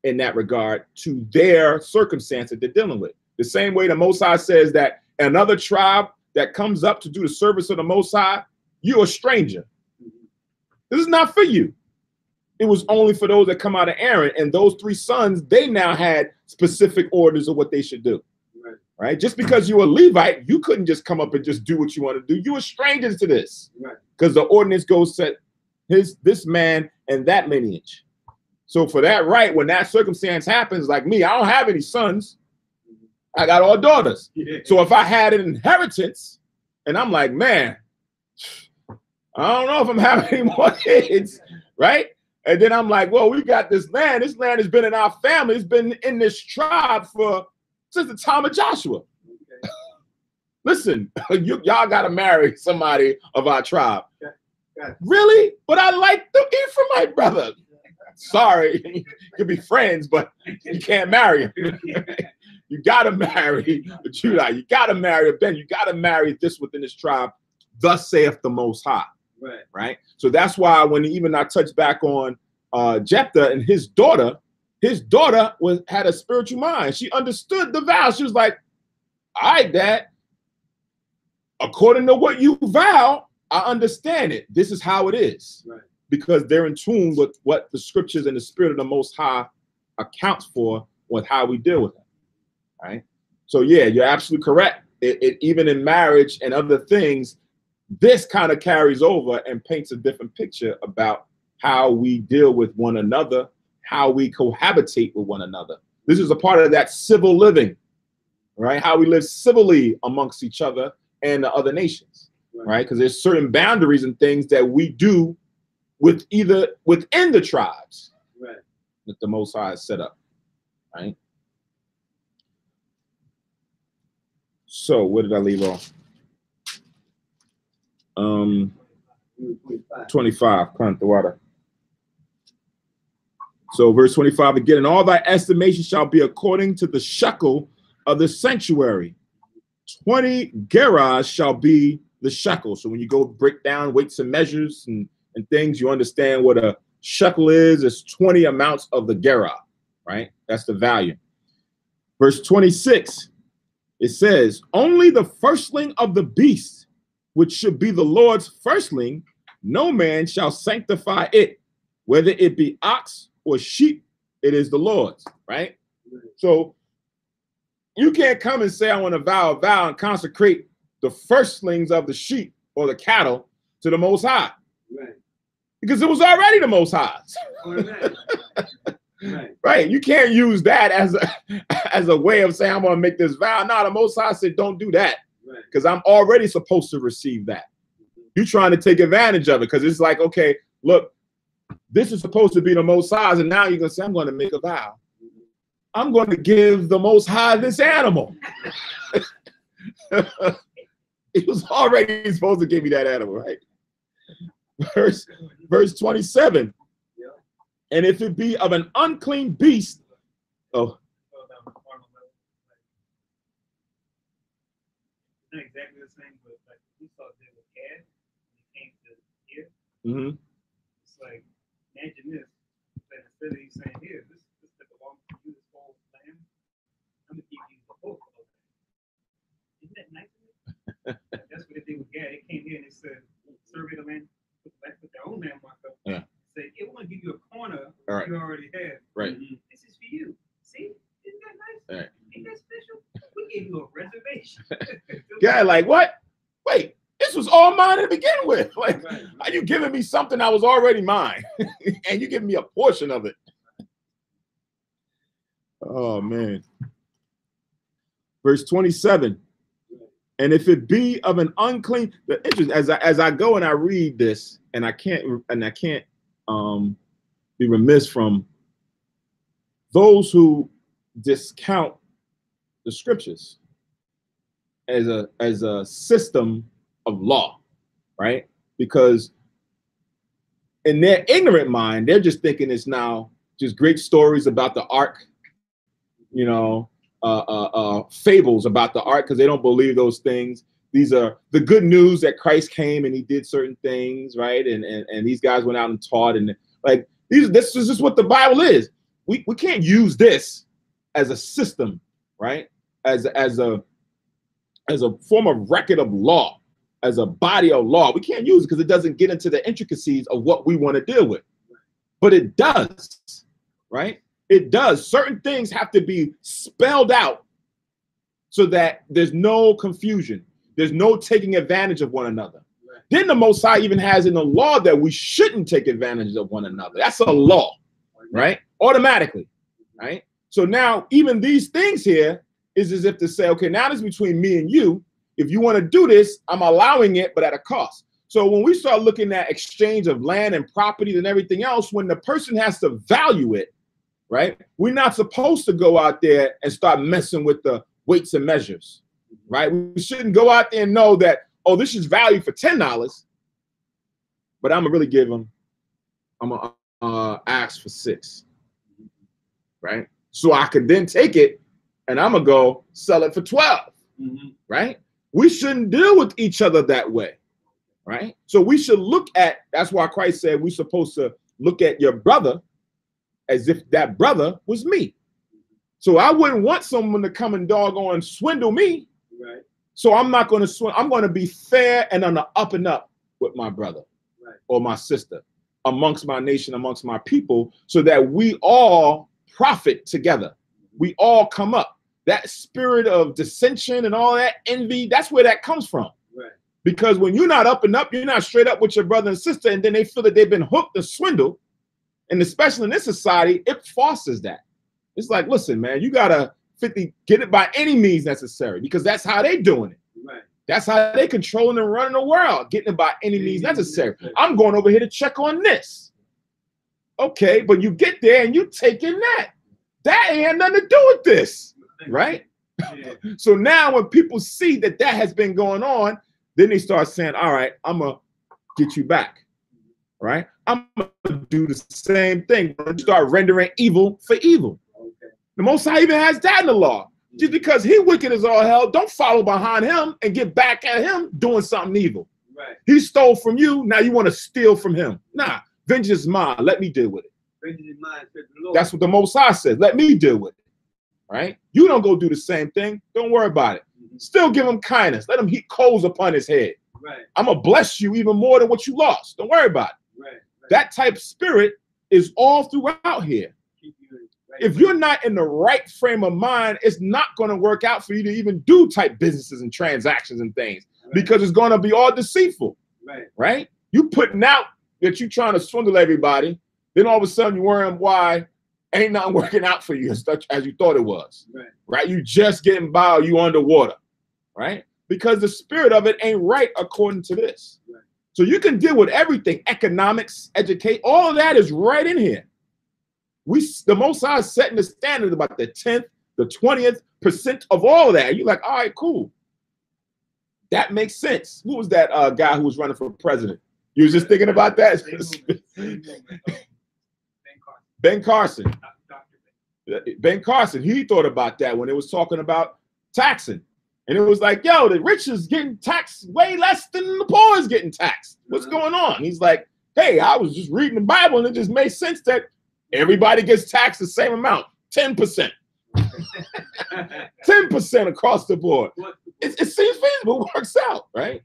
in that regard to their circumstance that they're dealing with. The same way the Most High says that another tribe that comes up to do the service of the Most High, you're a stranger. This is not for you. It was only for those that come out of Aaron, and those 3 sons, they now had specific orders of what they should do. Right? Just because you're a Levite, you couldn't just come up and just do what you want to do. You were strangers to this, because the ordinance goes to this man and that lineage. So for that right, when that circumstance happens, like me, I don't have any sons. I got all daughters. So if I had an inheritance, and I'm like, man, I don't know if I'm having any more kids, right? And then I'm like, well, we got this land. This land has been in our family. It's been in this tribe since the time of Joshua. Listen, y'all got to marry somebody of our tribe. Really? But I like the Ephraimite brother. Sorry, you can be friends, but you can't marry him. You got to marry the Judite. You got to marry a Ben. You got to marry this within this tribe. Thus saith the Most High. Right. So that's why when even I touch back on Jephthah and his daughter had a spiritual mind. She understood the vow. She was like, all right, Dad, according to what you vow, I understand it. This is how it is. Right. Because they're in tune with what the scriptures and the spirit of the Most High accounts for with how we deal with it. Right. So yeah, you're absolutely correct. It even in marriage and other things, this kind of carries over and paints a different picture about how we deal with one another, how we cohabitate with one another. This is a part of that civil living, right? How we live civilly amongst each other and the other nations, right? Because there's certain boundaries and things that we do with either within the tribes that the Most High has set up, right? So where did I leave off? 25, come the water. So verse 25 again, and all thy estimation shall be according to the shekel of the sanctuary. 20 gerahs shall be the shekel. So when you go break down weights and measures and things, you understand what a shekel is. It's 20 amounts of the gerah, right? That's the value. Verse 26, it says, only the firstling of the beast, which should be the Lord's firstling, no man shall sanctify it, whether it be ox or sheep, it is the Lord's, right? So you can't come and say, I want to vow a vow and consecrate the firstlings of the sheep or the cattle to the Most High. Right. Because it was already the Most High's. Right. You can't use that as a way of saying, I'm going to make this vow. No, the Most High said, don't do that. Because I'm already supposed to receive that. You're trying to take advantage of it because it's like, okay, look, this is supposed to be the Most High's, and now you're going to say, I'm going to make a vow. I'm going to give the Most High this animal. It was already supposed to give me that animal, right? Verse 27. And if it be of an unclean beast, not exactly the same, but like we saw there with Gad when it came to here. It's like, imagine this. That instead of you saying, here, this that belongs to you, this whole land, I'm gonna give you the whole land. Isn't that nice? That's what they did with Gad. They came here and they said, survey the land, put their own land mark up. Yeah. Say, yeah, we're gonna give you a corner you already have. Right. This is for you. See? Isn't that nice? Ain't that special? We gave you a reservation. Yeah, like what? Wait, this was all mine to begin with. Like, are you giving me something that was already mine? And you giving me a portion of it. Oh man. Verse 27. And if it be of an unclean, the interest as I go and I read this, and I can't be remiss from those who discount the scriptures as a system of law, right? Because in their ignorant mind, they're just thinking it's now just great stories about the ark, you know, fables about the ark, because they don't believe those things. These are the good news that Christ came and he did certain things, right? And these guys went out and taught, and like this is just what the Bible is. we can't use this as a system, right? As a form of record of law, as a body of law. We can't use it because it doesn't get into the intricacies of what we want to deal with. But it does, right? It does. Certain things have to be spelled out so that there's no confusion. There's no taking advantage of one another. Right. Then the Most High even has in the law that we shouldn't take advantage of one another. That's a law, right? Automatically, right? So now even these things here is as if to say, okay, now this is between me and you. If you want to do this, I'm allowing it, but at a cost. So when we start looking at exchange of land and properties and everything else, when the person has to value it, right? We're not supposed to go out there and start messing with the weights and measures, right? We shouldn't go out there and know that, oh, this is valued for $10, but I'm gonna really give them, I'm gonna ask for $6, right? So I could then take it and I'm gonna go sell it for $12, right? We shouldn't deal with each other that way, right? So we should look at, that's why Christ said we're supposed to look at your brother as if that brother was me. So I wouldn't want someone to come and doggone swindle me. Right. So I'm not going to swindle. I'm going to be fair and on the up and up with my brother, right, or my sister, amongst my nation, amongst my people, so that we all profit together. We all come up. That spirit of dissension and all that envy, that's where that comes from. Right. Because when you're not up and up, you're not straight up with your brother and sister, and then they feel that they've been hooked or swindled. And especially in this society, it fosters that. It's like, listen, man, you gotta get it by any means necessary, because that's how they doing it. Right. That's how they controlling and running the world, getting it by any means necessary. I'm going over here to check on this. Okay, but you get there and you taking that. That ain't nothing to do with this, right? Yeah. So now when people see that that has been going on, then they start saying, all right, I'm gonna get you back, right? I'm gonna do the same thing. I'm gonna start rendering evil for evil. The Most High even has that in the law. Just because he wicked as all hell, don't follow behind him and get back at him doing something evil. Right. He stole from you, now you want to steal from him. Nah, vengeance is mine. Let me deal with it. Vengeance is mine, said the Lord. That's what the Most High says. Let me deal with it. Right? You don't go do the same thing. Don't worry about it. Still give him kindness. Let him heap coals upon his head. Right. I'm going to bless you even more than what you lost. Don't worry about it. Right. Right. That type of spirit is all throughout here. If you're not in the right frame of mind, it's not going to work out for you to even do type businesses and transactions and things, right, because it's going to be all deceitful, right? Right? You putting out that you're trying to swindle everybody, then all of a sudden you're wondering why ain't nothing working out for you as you thought it was, right? Right? You just getting by, or you underwater, right? Because the spirit of it ain't right according to this. Right. So you can deal with everything, economics, educate, all of that is right in here. The Most High is setting the standard about the 10th, the 20th% of all of that. You're like, all right, cool. That makes sense. Who was that guy who was running for president? You was just thinking about that? Ben Carson. Ben Carson, he thought about that when it was talking about taxing. And it was like, yo, the rich is getting taxed way less than the poor is getting taxed. What's going on? He's like, hey, I was just reading the Bible and it just made sense that everybody gets taxed the same amount, 10%. 10% across the board. It seems feasible, it works out, right?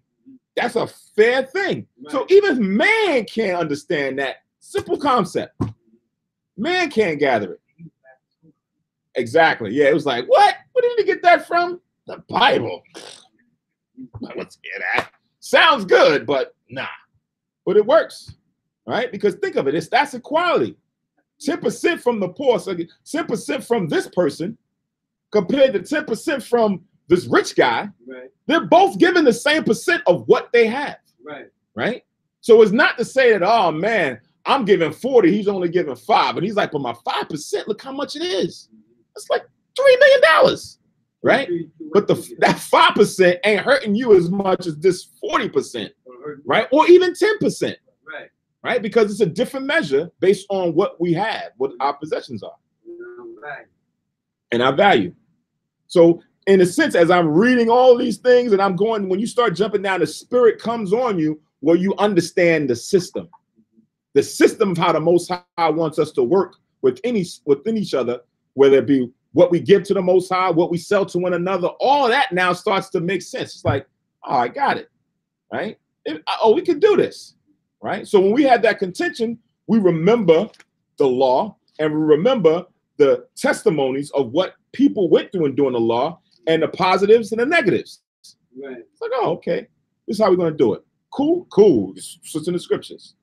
That's a fair thing. Right. So even man can't understand that simple concept. Man can't gather it. Exactly. Yeah, it was like, what? Where did you get that from? The Bible. Let's hear that. Sounds good, but nah. But it works, right? Because think of it, that's equality. 10% from the poor, so 10% from this person compared to 10% from this rich guy, right, they're both given the same percent of what they have, right? Right? So it's not to say that, oh man, I'm giving 40, he's only giving 5, and he's like, but my 5%, look how much it is. It's like $3 million, right? But that 5% ain't hurting you as much as this 40%, right? Or even 10%. Right? Because it's a different measure based on what we have, what our possessions are, and our value. So in a sense, as I'm reading all these things and I'm going, when you start jumping down, the spirit comes on you where you understand the system of how the Most High wants us to work within each other, whether it be what we give to the Most High, what we sell to one another, all that now starts to make sense. It's like, oh, I got it, right? We can do this, right? So when we had that contention, we remember the law and we remember the testimonies of what people went through in doing the law and the positives and the negatives. Right. It's like, oh, okay, this is how we're going to do it. Cool. It's in the scriptures.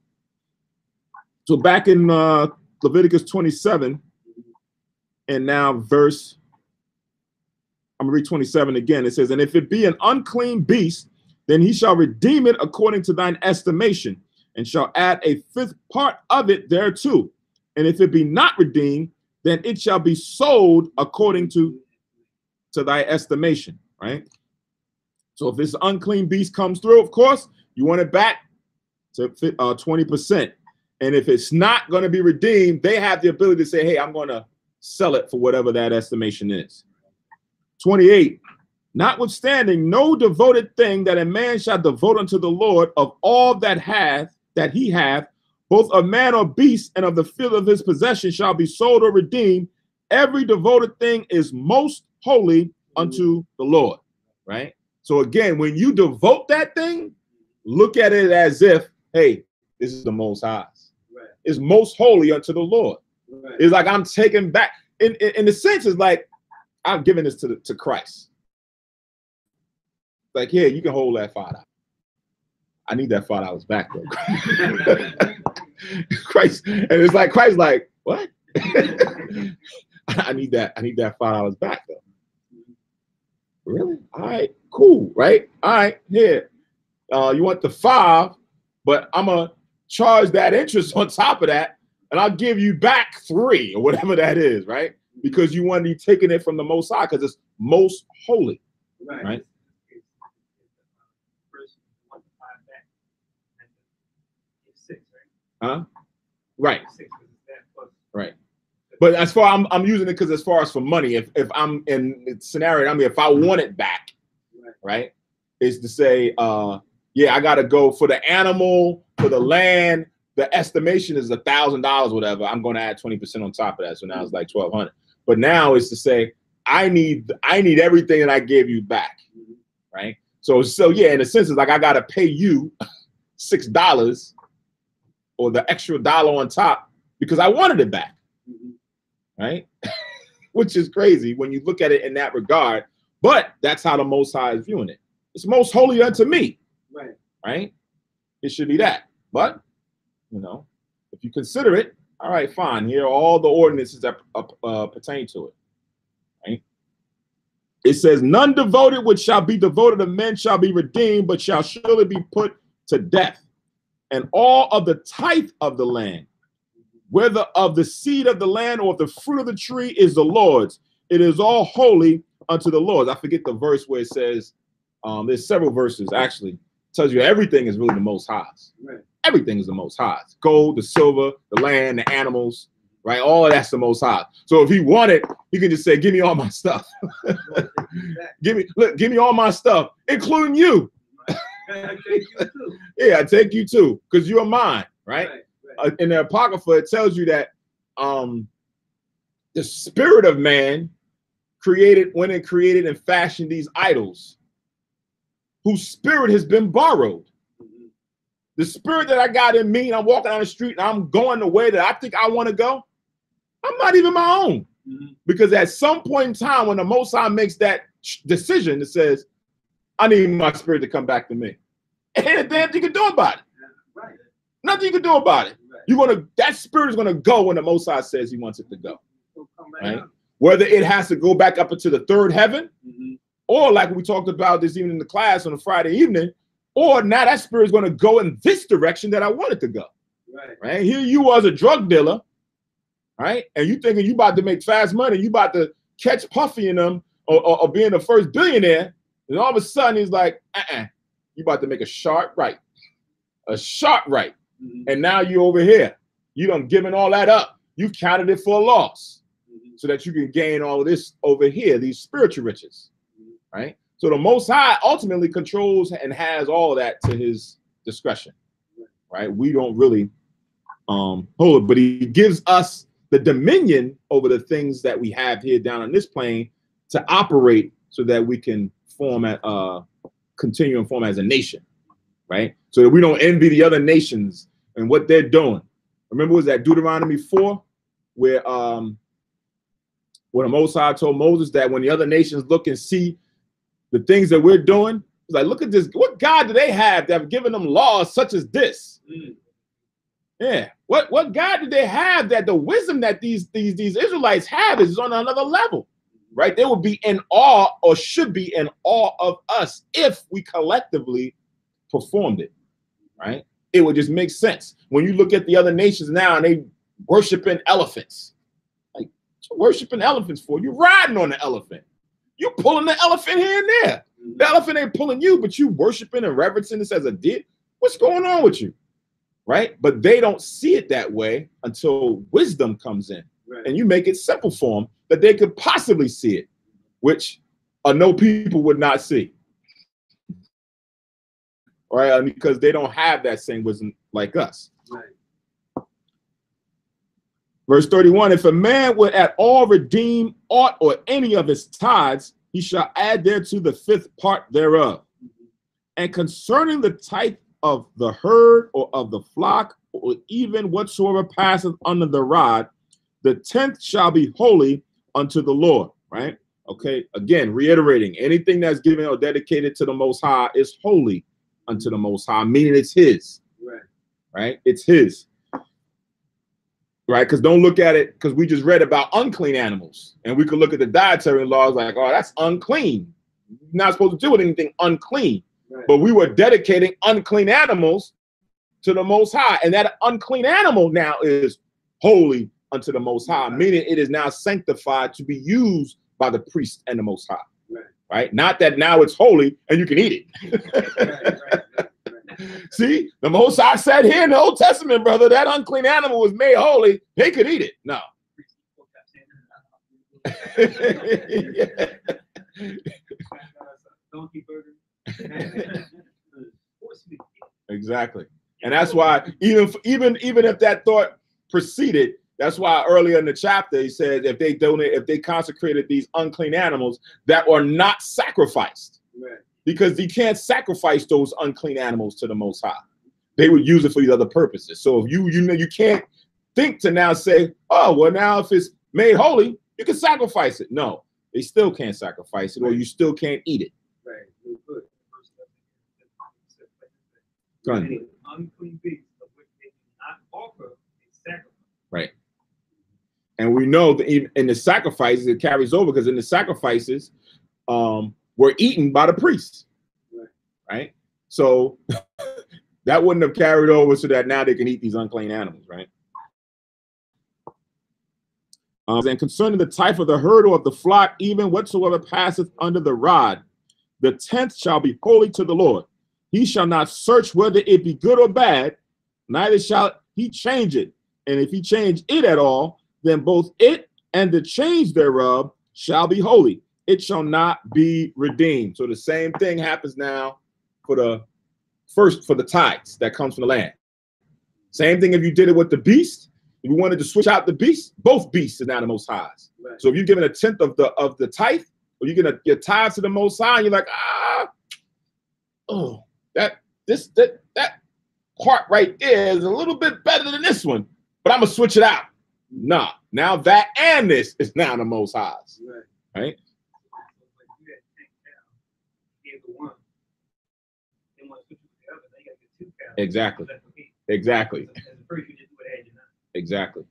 So back in Leviticus 27, and now I'm going to read 27 again. It says, and if it be an unclean beast, then he shall redeem it according to thine estimation, and shall add a fifth part of it thereto. And if it be not redeemed, then it shall be sold according to thy estimation, right? So if this unclean beast comes through, of course, you want it back to 20%. And if it's not going to be redeemed, they have the ability to say, hey, I'm going to sell it for whatever that estimation is. 28, notwithstanding, no devoted thing that a man shall devote unto the Lord of all that he hath, both of man or beast, and of the field of his possession shall be sold or redeemed. Every devoted thing is most holy unto the Lord, right? So again, when you devote that thing, look at it as if, hey, this is the Most High. Right. It's most holy unto the Lord. Right. It's like I'm taking back. In the sense, it's like I'm giving this to Christ. Like, yeah, you can hold that $5. I need that $5 back, though. Christ, and it's like Christ, like, what? I need that $5 back, though. Really? All right, cool, right? All right, here. You want the 5, but I'm gonna charge that interest on top of that, and I'll give you back 3 or whatever that is, right? Because you want to be taking it from the Most High because it's most holy, right? Huh? Right. Right. But as far I'm using it because as far as for money, if I'm in the scenario, I mean, if I want it back, right, is to say, yeah, I got to go for the animal, for the land. The estimation is $1,000, whatever. I'm going to add 20% on top of that, so now it's like $1,200. But now it's to say, I need everything that I gave you back, right? So yeah, in a sense, it's like I got to pay you $6 or the extra $1 on top because I wanted it back, right? Which is crazy when you look at it in that regard. But that's how the Most High is viewing it. It's most holy unto me, right? It should be that. But you know, if you consider it, all right, fine. Here are all the ordinances that pertain to it, right? It says, none devoted which shall be devoted to men shall be redeemed, but shall surely be put to death. And all of the tithe of the land, whether of the seed of the land or of the fruit of the tree, is the Lord's. It is all holy unto the Lord. I forget the verse where it says, there's several verses actually, it tells you everything is really the Most High's. Right. Everything is the Most High's. Gold, the silver, the land, the animals, right? All of that's the Most High. So if he wanted, he can just say, give me all my stuff. give me all my stuff, including you. I take you too. Yeah, I take you too, because you're mine, right? In the Apocrypha, it tells you that the spirit of man went and created and fashioned these idols whose spirit has been borrowed. The spirit that I got in me, and I'm walking down the street and I'm going the way that I think I want to go, I'm not even my own. Because at some point in time, when the Most High makes that decision, it says, I need my spirit to come back to me. And ain't a damn thing you can do about it. Right. Nothing you can do about it. Right. That spirit is gonna go when the Most High says he wants it to go. Right? Whether it has to go back up into the third heaven, or like we talked about this evening in the class on a Friday evening, or now that spirit is gonna go in this direction that I want it to go. Right? Here you as a drug dealer, right? And you thinking you about to make fast money, you about to catch Puffy in them or being the first billionaire. And all of a sudden, he's like, you about to make a sharp right. A sharp right. And now you're over here. You done given all that up. You counted it for a loss so that you can gain all of this over here, these spiritual riches, right? So the Most High ultimately controls and has all of that to his discretion, right? We don't really hold it, but he gives us the dominion over the things that we have here down on this plane to operate so that we can form continue and form as a nation, right? So that we don't envy the other nations and what they're doing. Remember, was that Deuteronomy 4, where the Most High told Moses that when the other nations look and see the things that we're doing, it's like, look at this. What God do they have that have given them laws such as this? Yeah. What God do they have that the wisdom that these Israelites have is on another level, right? They would be in awe, or should be in awe of us if we collectively performed it, right? It would just make sense. When you look at the other nations now and they worshiping elephants, like, what you worshiping elephants for? You riding on the elephant. You pulling the elephant here and there. The elephant ain't pulling you, but you worshiping and reverencing this as a deer. What's going on with you? Right? But they don't see it that way until wisdom comes in. Right. And you make it simple for them that they could possibly see it, which no people would not see. Right? Because they don't have that same wisdom like us. Right. Verse 31, if a man would at all redeem aught or any of his tithes, he shall add thereto the 5th part thereof. And concerning the tithe of the herd or of the flock, or even whatsoever passeth under the rod, the 10th shall be holy unto the Lord. Right? Okay. Again, reiterating, anything that's given or dedicated to the Most High is holy unto the Most High, meaning it's his. Right? Right? It's his. Right? Because don't look at it, because we just read about unclean animals, and we could look at the dietary laws like, oh, that's unclean. You're not supposed to do anything unclean. Right. But we were dedicating unclean animals to the Most High, and that unclean animal now is holy unto the Most High, meaning it is now sanctified to be used by the priest and the Most High. Right? Right? Not that now it's holy and you can eat it. Right. See, the Most High said here in the Old Testament, brother, that unclean animal was made holy. They could eat it. No. Yeah. Donkey burger. Exactly. And that's why even if that thought proceeded, that's why earlier in the chapter he said if they consecrated these unclean animals that were not sacrificed. Right. Because you can't sacrifice those unclean animals to the Most High. They would use it for these other purposes. So if you can't think to now say, oh, well, now if it's made holy, you can sacrifice it. No, they still can't sacrifice it, or you still can't eat it. Right. Good. Unclean beasts of which they do not offer a sacrifice. Right. And we know that even in the sacrifices, it carries over, because in the sacrifices, were eaten by the priests, right? So that wouldn't have carried over so that now they can eat these unclean animals, right? And concerning the tithe of the herd or of the flock, even whatsoever passeth under the rod, the 10th shall be holy to the Lord. He shall not search whether it be good or bad, neither shall he change it. And if he change it at all, then both it and the change thereof shall be holy. It shall not be redeemed. So the same thing happens now for the tithes that comes from the land. Same thing if you did it with the beast. If you wanted to switch out the beast, both beasts are now the Most High's. Right. So if you're giving a 10th of the tithe, or you're gonna your tithes to the Most High, and you're like, that part right there is a little bit better than this one, but I'm gonna switch it out. Nah, now that and this is now the Most High's. Right? Exactly. Exactly. Exactly.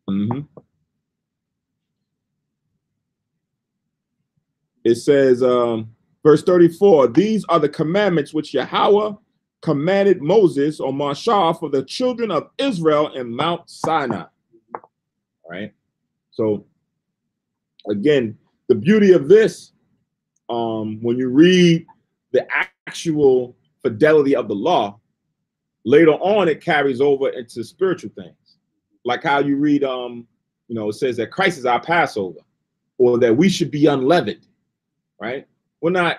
Mm-hmm. It says, verse 34, these are the commandments which Yahweh commanded Moses or Mashah for the children of Israel in Mount Sinai. All right. So again, the beauty of this, when you read the actual fidelity of the law, later on it carries over into spiritual things, like how you read it says that Christ is our Passover, or that we should be unleavened, right? We're not,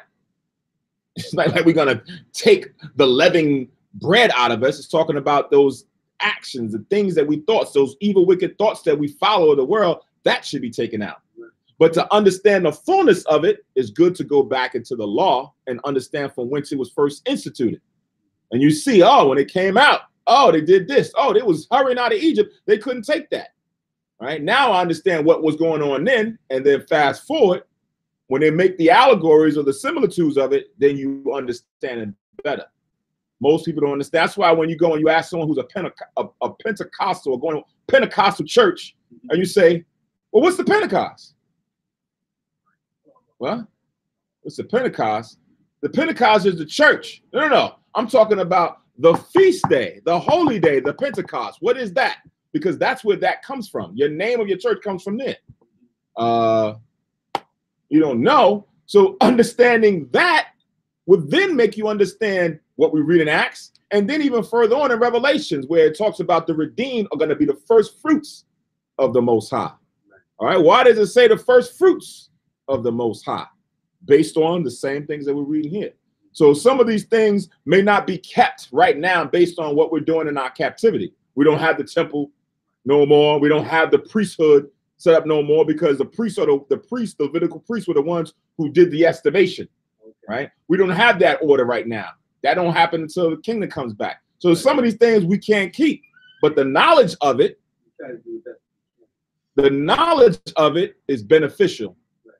it's not like we're gonna take the leavened bread out of us. It's talking about those actions, the things that we thought, those evil, wicked thoughts that we follow in the world, that should be taken out. But to understand the fullness of it is good to go back into the law and understand from whence it was first instituted. And you see, oh, when it came out, oh, they did this. Oh, they was hurrying out of Egypt. They couldn't take that. Right now, I understand what was going on then. And then fast forward, when they make the allegories or the similitudes of it, then you understand it better. Most people don't understand. That's why when you go and you ask someone who's a Pentecostal or going to a Pentecostal church, and you say, well, what's the Pentecost? Well, what's the Pentecost? The Pentecost is the church. No. I'm talking about the feast day, the holy day, the Pentecost. What is that? Because that's where that comes from. Your name of your church comes from there. You don't know. So understanding that would then make you understand what we read in Acts, and then even further on in Revelations, where it talks about the redeemed are going to be the first fruits of the Most High. All right. Why does it say the first fruits of the Most High? Based on the same things that we're reading here. So some of these things may not be kept right now based on what we're doing in our captivity. We don't have the temple no more. We don't have the priesthood set up no more because the priests or the Levitical priests were the ones who did the estimation, right? We don't have that order right now. That don't happen until the kingdom comes back. So some of these things we can't keep, but the knowledge of it is beneficial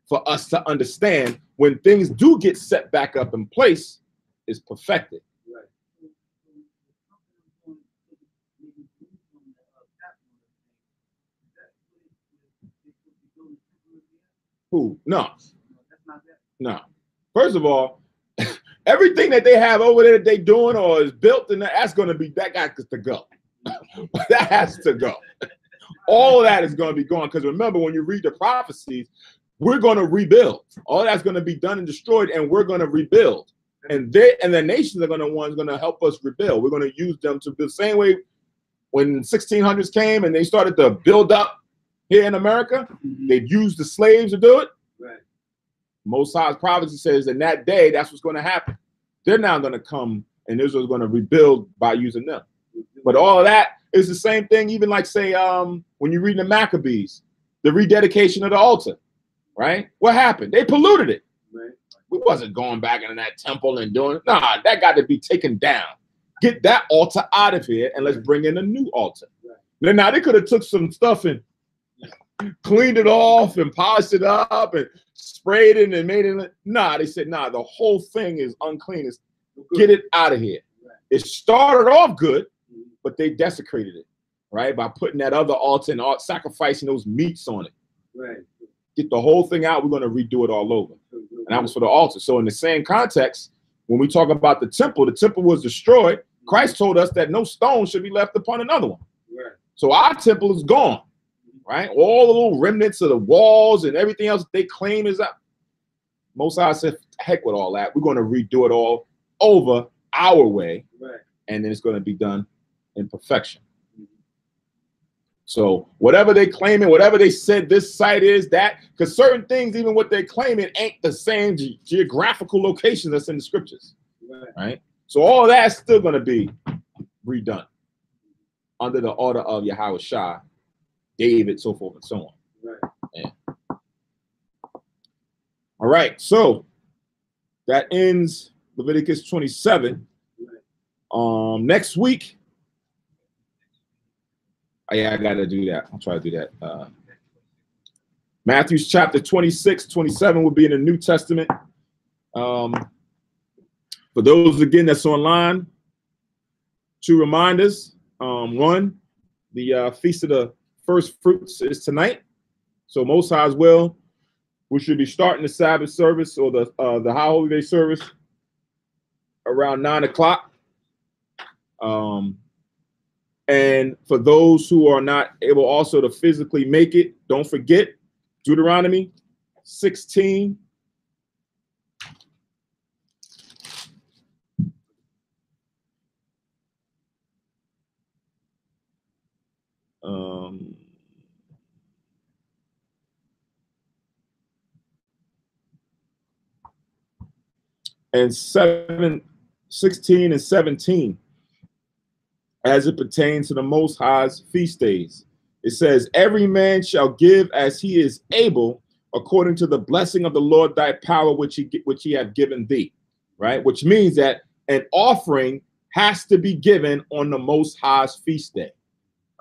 for us to understand when things do get set back up in place, is perfected. Who? No. First of all, everything that they have over there that they're doing or is built, and that's going to be, that got to go. That has to go. All of that is going to be gone. Because remember, when you read the prophecies, we're going to rebuild. All that's going to be done and destroyed, and we're going to rebuild. And the nations are going to help us rebuild. We're going to use them to build. The same way when 1600s came and they started to build up here in America, they'd use the slaves to do it. Right. Most High's prophecy says in that day, that's what's going to happen. They're now going to come and Israel's going to rebuild by using them. But all of that is the same thing, even like, say, when you read the Maccabees, the rededication of the altar, right? What happened? They polluted it. Right. We wasn't going back into that temple and doing it. Nah, that got to be taken down. Get that altar out of here and let's bring in a new altar. Right. Now, they could have took some stuff and cleaned it off and polished it up and sprayed it and made it. Nah, they said, nah, the whole thing is unclean. Get it out of here. Right. It started off good, but they desecrated it, right? By putting that other altar and sacrificing those meats on it. Right. Get the whole thing out. We're going to redo it all over. And that was for the altar. So in the same context, when we talk about the temple was destroyed. Christ told us that no stone should be left upon another one. Right. So our temple is gone. Right? All the little remnants of the walls and everything else they claim is up. Most High said, heck with all that. We're going to redo it all over our way. Right. And then it's going to be done in perfection. So whatever they claiming, whatever they said this site is, that, because certain things, even what they're claiming, ain't the same geographical location that's in the scriptures. Right? So all that's still going to be redone under the order of Yahweh Shah, David, so forth and so on. Right. Yeah. All right, so that ends Leviticus 27. Right. Next week, I gotta do that. I'll try to do that. Matthew's chapter 26, 27 will be in the New Testament. For those again that's online, 2 reminders. One, the Feast of the First Fruits is tonight. So Most High as well, we should be starting the Sabbath service or the High Holy Day service around 9 o'clock. And for those who are not able also to physically make it, don't forget Deuteronomy 16. And 16 and 17. as it pertains to the Most High's feast days. It says, every man shall give as he is able, according to the blessing of the Lord thy power, which he hath given thee. Right? Which means that an offering has to be given on the Most High's feast day.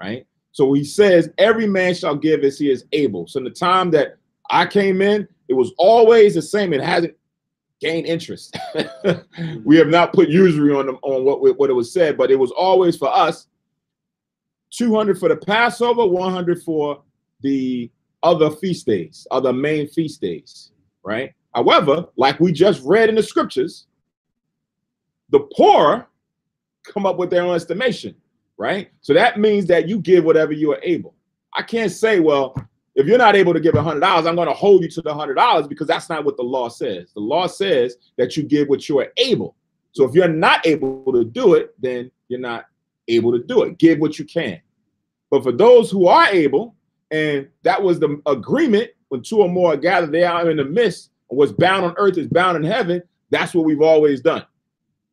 Right? So he says, every man shall give as he is able. So in the time that I came in, it was always the same. It hasn't gained interest. We have not put usury on what it was said, but it was always for us 200 for the Passover, 100 for the other feast days, other main feast days, right? However, like we just read in the scriptures, the poor come up with their own estimation, right? So that means that you give whatever you are able. I can't say, well, if you're not able to give $100, I'm going to hold you to the $100, because that's not what the law says. The law says that you give what you are able. So if you're not able to do it, then you're not able to do it. Give what you can. But for those who are able, and that was the agreement, when two or more are gathered, they are in the midst, and what's bound on earth is bound in heaven. That's what we've always done,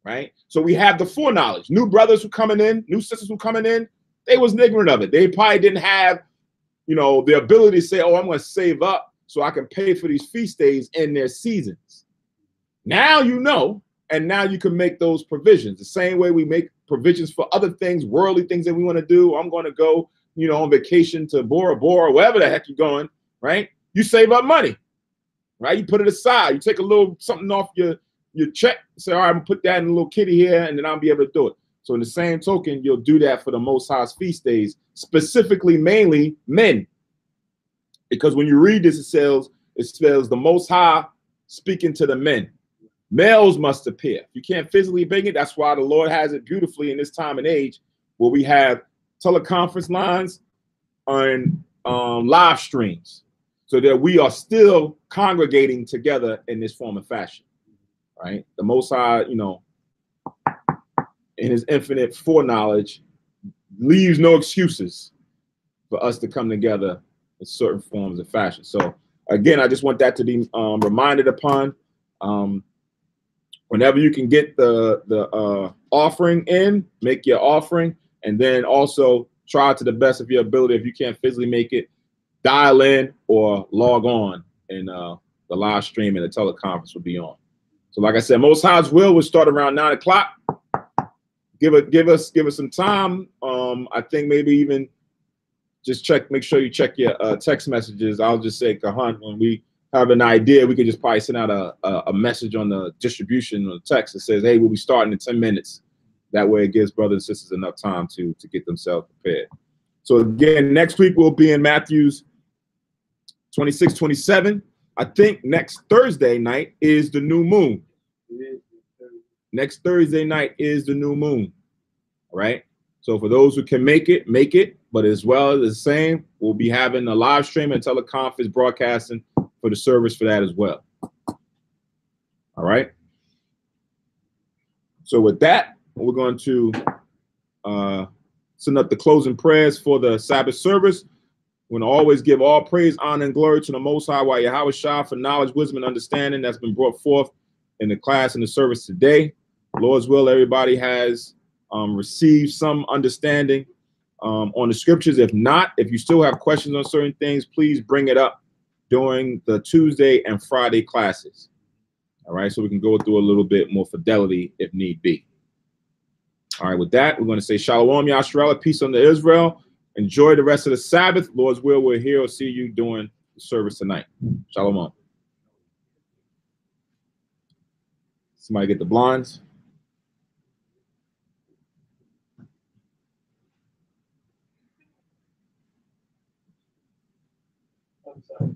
right? So we have the foreknowledge. New brothers who coming in, new sisters who coming in, they was ignorant of it. They probably didn't have, the ability to say, oh, I'm going to save up so I can pay for these feast days in their seasons. Now you know, and now you can make those provisions. The same way we make provisions for other things, worldly things that we want to do. I'm going to go, on vacation to Bora Bora, wherever the heck you're going, right? You save up money, right? You put it aside. You take a little something off your check. Say, all right, I'm going to put that in a little kitty here, and then I'll be able to do it. So in the same token, you'll do that for the Most High's feast days, specifically, mainly men. Because when you read this, it says the Most High speaking to the men. Males must appear. You can't physically bring it. That's why the Lord has it beautifully in this time and age, where we have teleconference lines and live streams, so that we are still congregating together in this form and fashion, right? The Most High, in his infinite foreknowledge, leaves no excuses for us to come together in certain forms of fashion. So again, I just want that to be reminded upon. Whenever you can get the offering in, make your offering, and then also try to the best of your ability. If you can't physically make it, dial in or log on, and the live stream and the teleconference will be on. So like I said, Most High's will start around 9 o'clock. Give us some time. I think maybe even just make sure you check your text messages. I'll just say, Kahan, when we have an idea, we could just probably send out a message on the distribution or the text that says, hey, we'll be starting in 10 minutes. That way it gives brothers and sisters enough time to get themselves prepared. So again, next week we'll be in Matthew's 26, 27. I think next Thursday night is the new moon. Next Thursday night is the new moon. All right. So for those who can make it, make it. But as well as the same, we'll be having a live stream and teleconference broadcasting for the service for that as well. All right. So with that, we're going to send up the closing prayers for the Sabbath service. We're going to always give all praise, honor, and glory to the Most High, while Yahweh Shah, for knowledge, wisdom, and understanding that's been brought forth in the class and the service today. Lord's will, everybody has received some understanding on the scriptures. If not, if you still have questions on certain things, please bring it up during the Tuesday and Friday classes. All right, so we can go through a little bit more fidelity if need be. All right, with that, we're going to say Shalom, Yasharallah, peace unto Israel. Enjoy the rest of the Sabbath. Lord's will, we're here. We'll see you during the service tonight. Shalom. Somebody get the blinds. I'm sorry.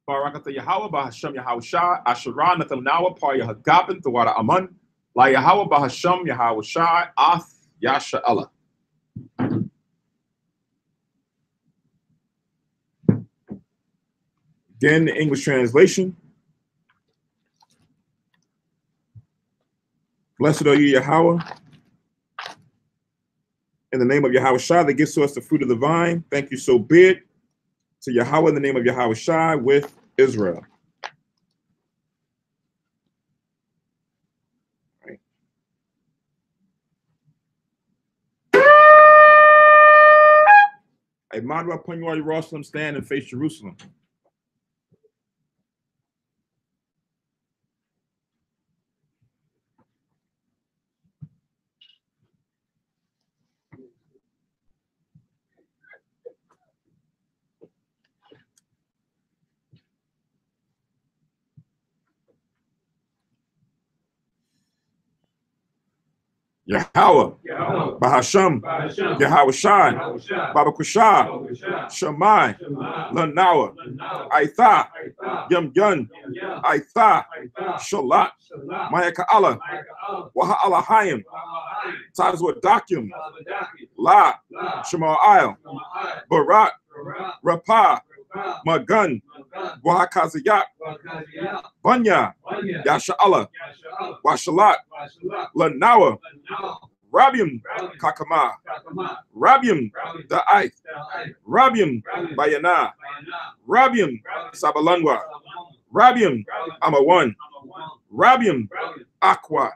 Barakata Yahweh Bahasham Yahushai, Asherah Nathanawa, Par Yahagabin, Thawada Aman, La Yahweh Bahasham Yahushai, Ath Yasha Allah. Again, the English translation. Blessed are you, Yahweh. In the name of Yahushai that gives to us the fruit of the vine. Thank you, so be it. To Yahweh in the name of Yahushai with Israel. Right. A model upon you, all Jerusalem, stand and face Jerusalem. Yahweh, Bahasham, Yahushai, Babakushah, Shammai, Lanawa, Aitha, Yum Yun, Aitha, Shalat, Mayaka Allah, Waha Allahayim, Tazwa Dakim, La, Shema Isle, Barak, Rapah, Magun, Wahakazayak, Banya, Yasha Allah, Washalat, Lanawa, Rabium, Kakama, Rabium, Da'ith, Rabium, Bayana, Rabium, Sabalanwa, Rabium, Amawan, Rabium, Aqua,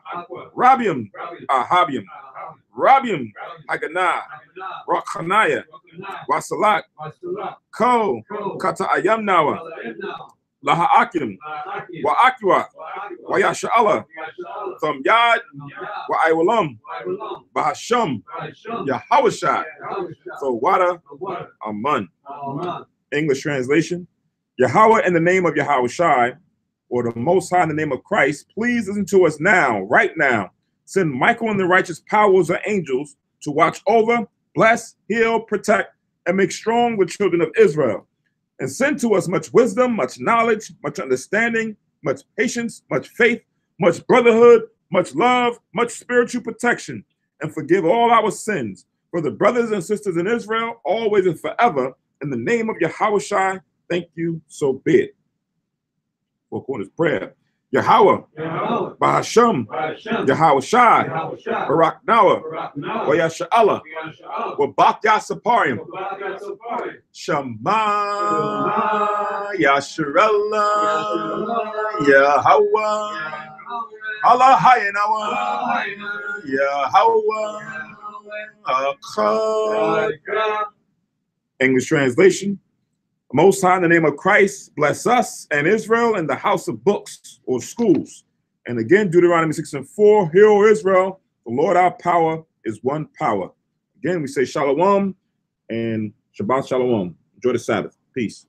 Rabium, Ahabium, Rabium, Hagana, Rakhanaya, Wasalat, Ko, Kata Ayamnawa, Laha'akim, Wa'akwa, Wayasha Allah, Yad, Wa'iwalam, Bahasham, Yahushai, Thawada Aman. English translation. Yahweh in the name of Yahushai, or the Most High in the name of Christ, please listen to us now, right now. Send Michael and the righteous powers or angels to watch over, bless, heal, protect, and make strong the children of Israel. And send to us much wisdom, much knowledge, much understanding, much patience, much faith, much brotherhood, much love, much spiritual protection, and forgive all our sins for the brothers and sisters in Israel, always and forever. In the name of Yahushai, thank you, so be it. Four corners prayer. Yahweh, Bahasham, Yahushai, Barak Nawa, Wayasha Allah, Wabak Yasaparim, Shema, Yasharallah, Yahweh, Allah Hayanawa, Yahweh, Akkad. English translation. Most High in the name of Christ, bless us and Israel in the house of books or schools. And again, Deuteronomy 6:4, hear, O Israel, the Lord our power is one power. Again, we say Shalom and Shabbat Shalom. Enjoy the Sabbath. Peace.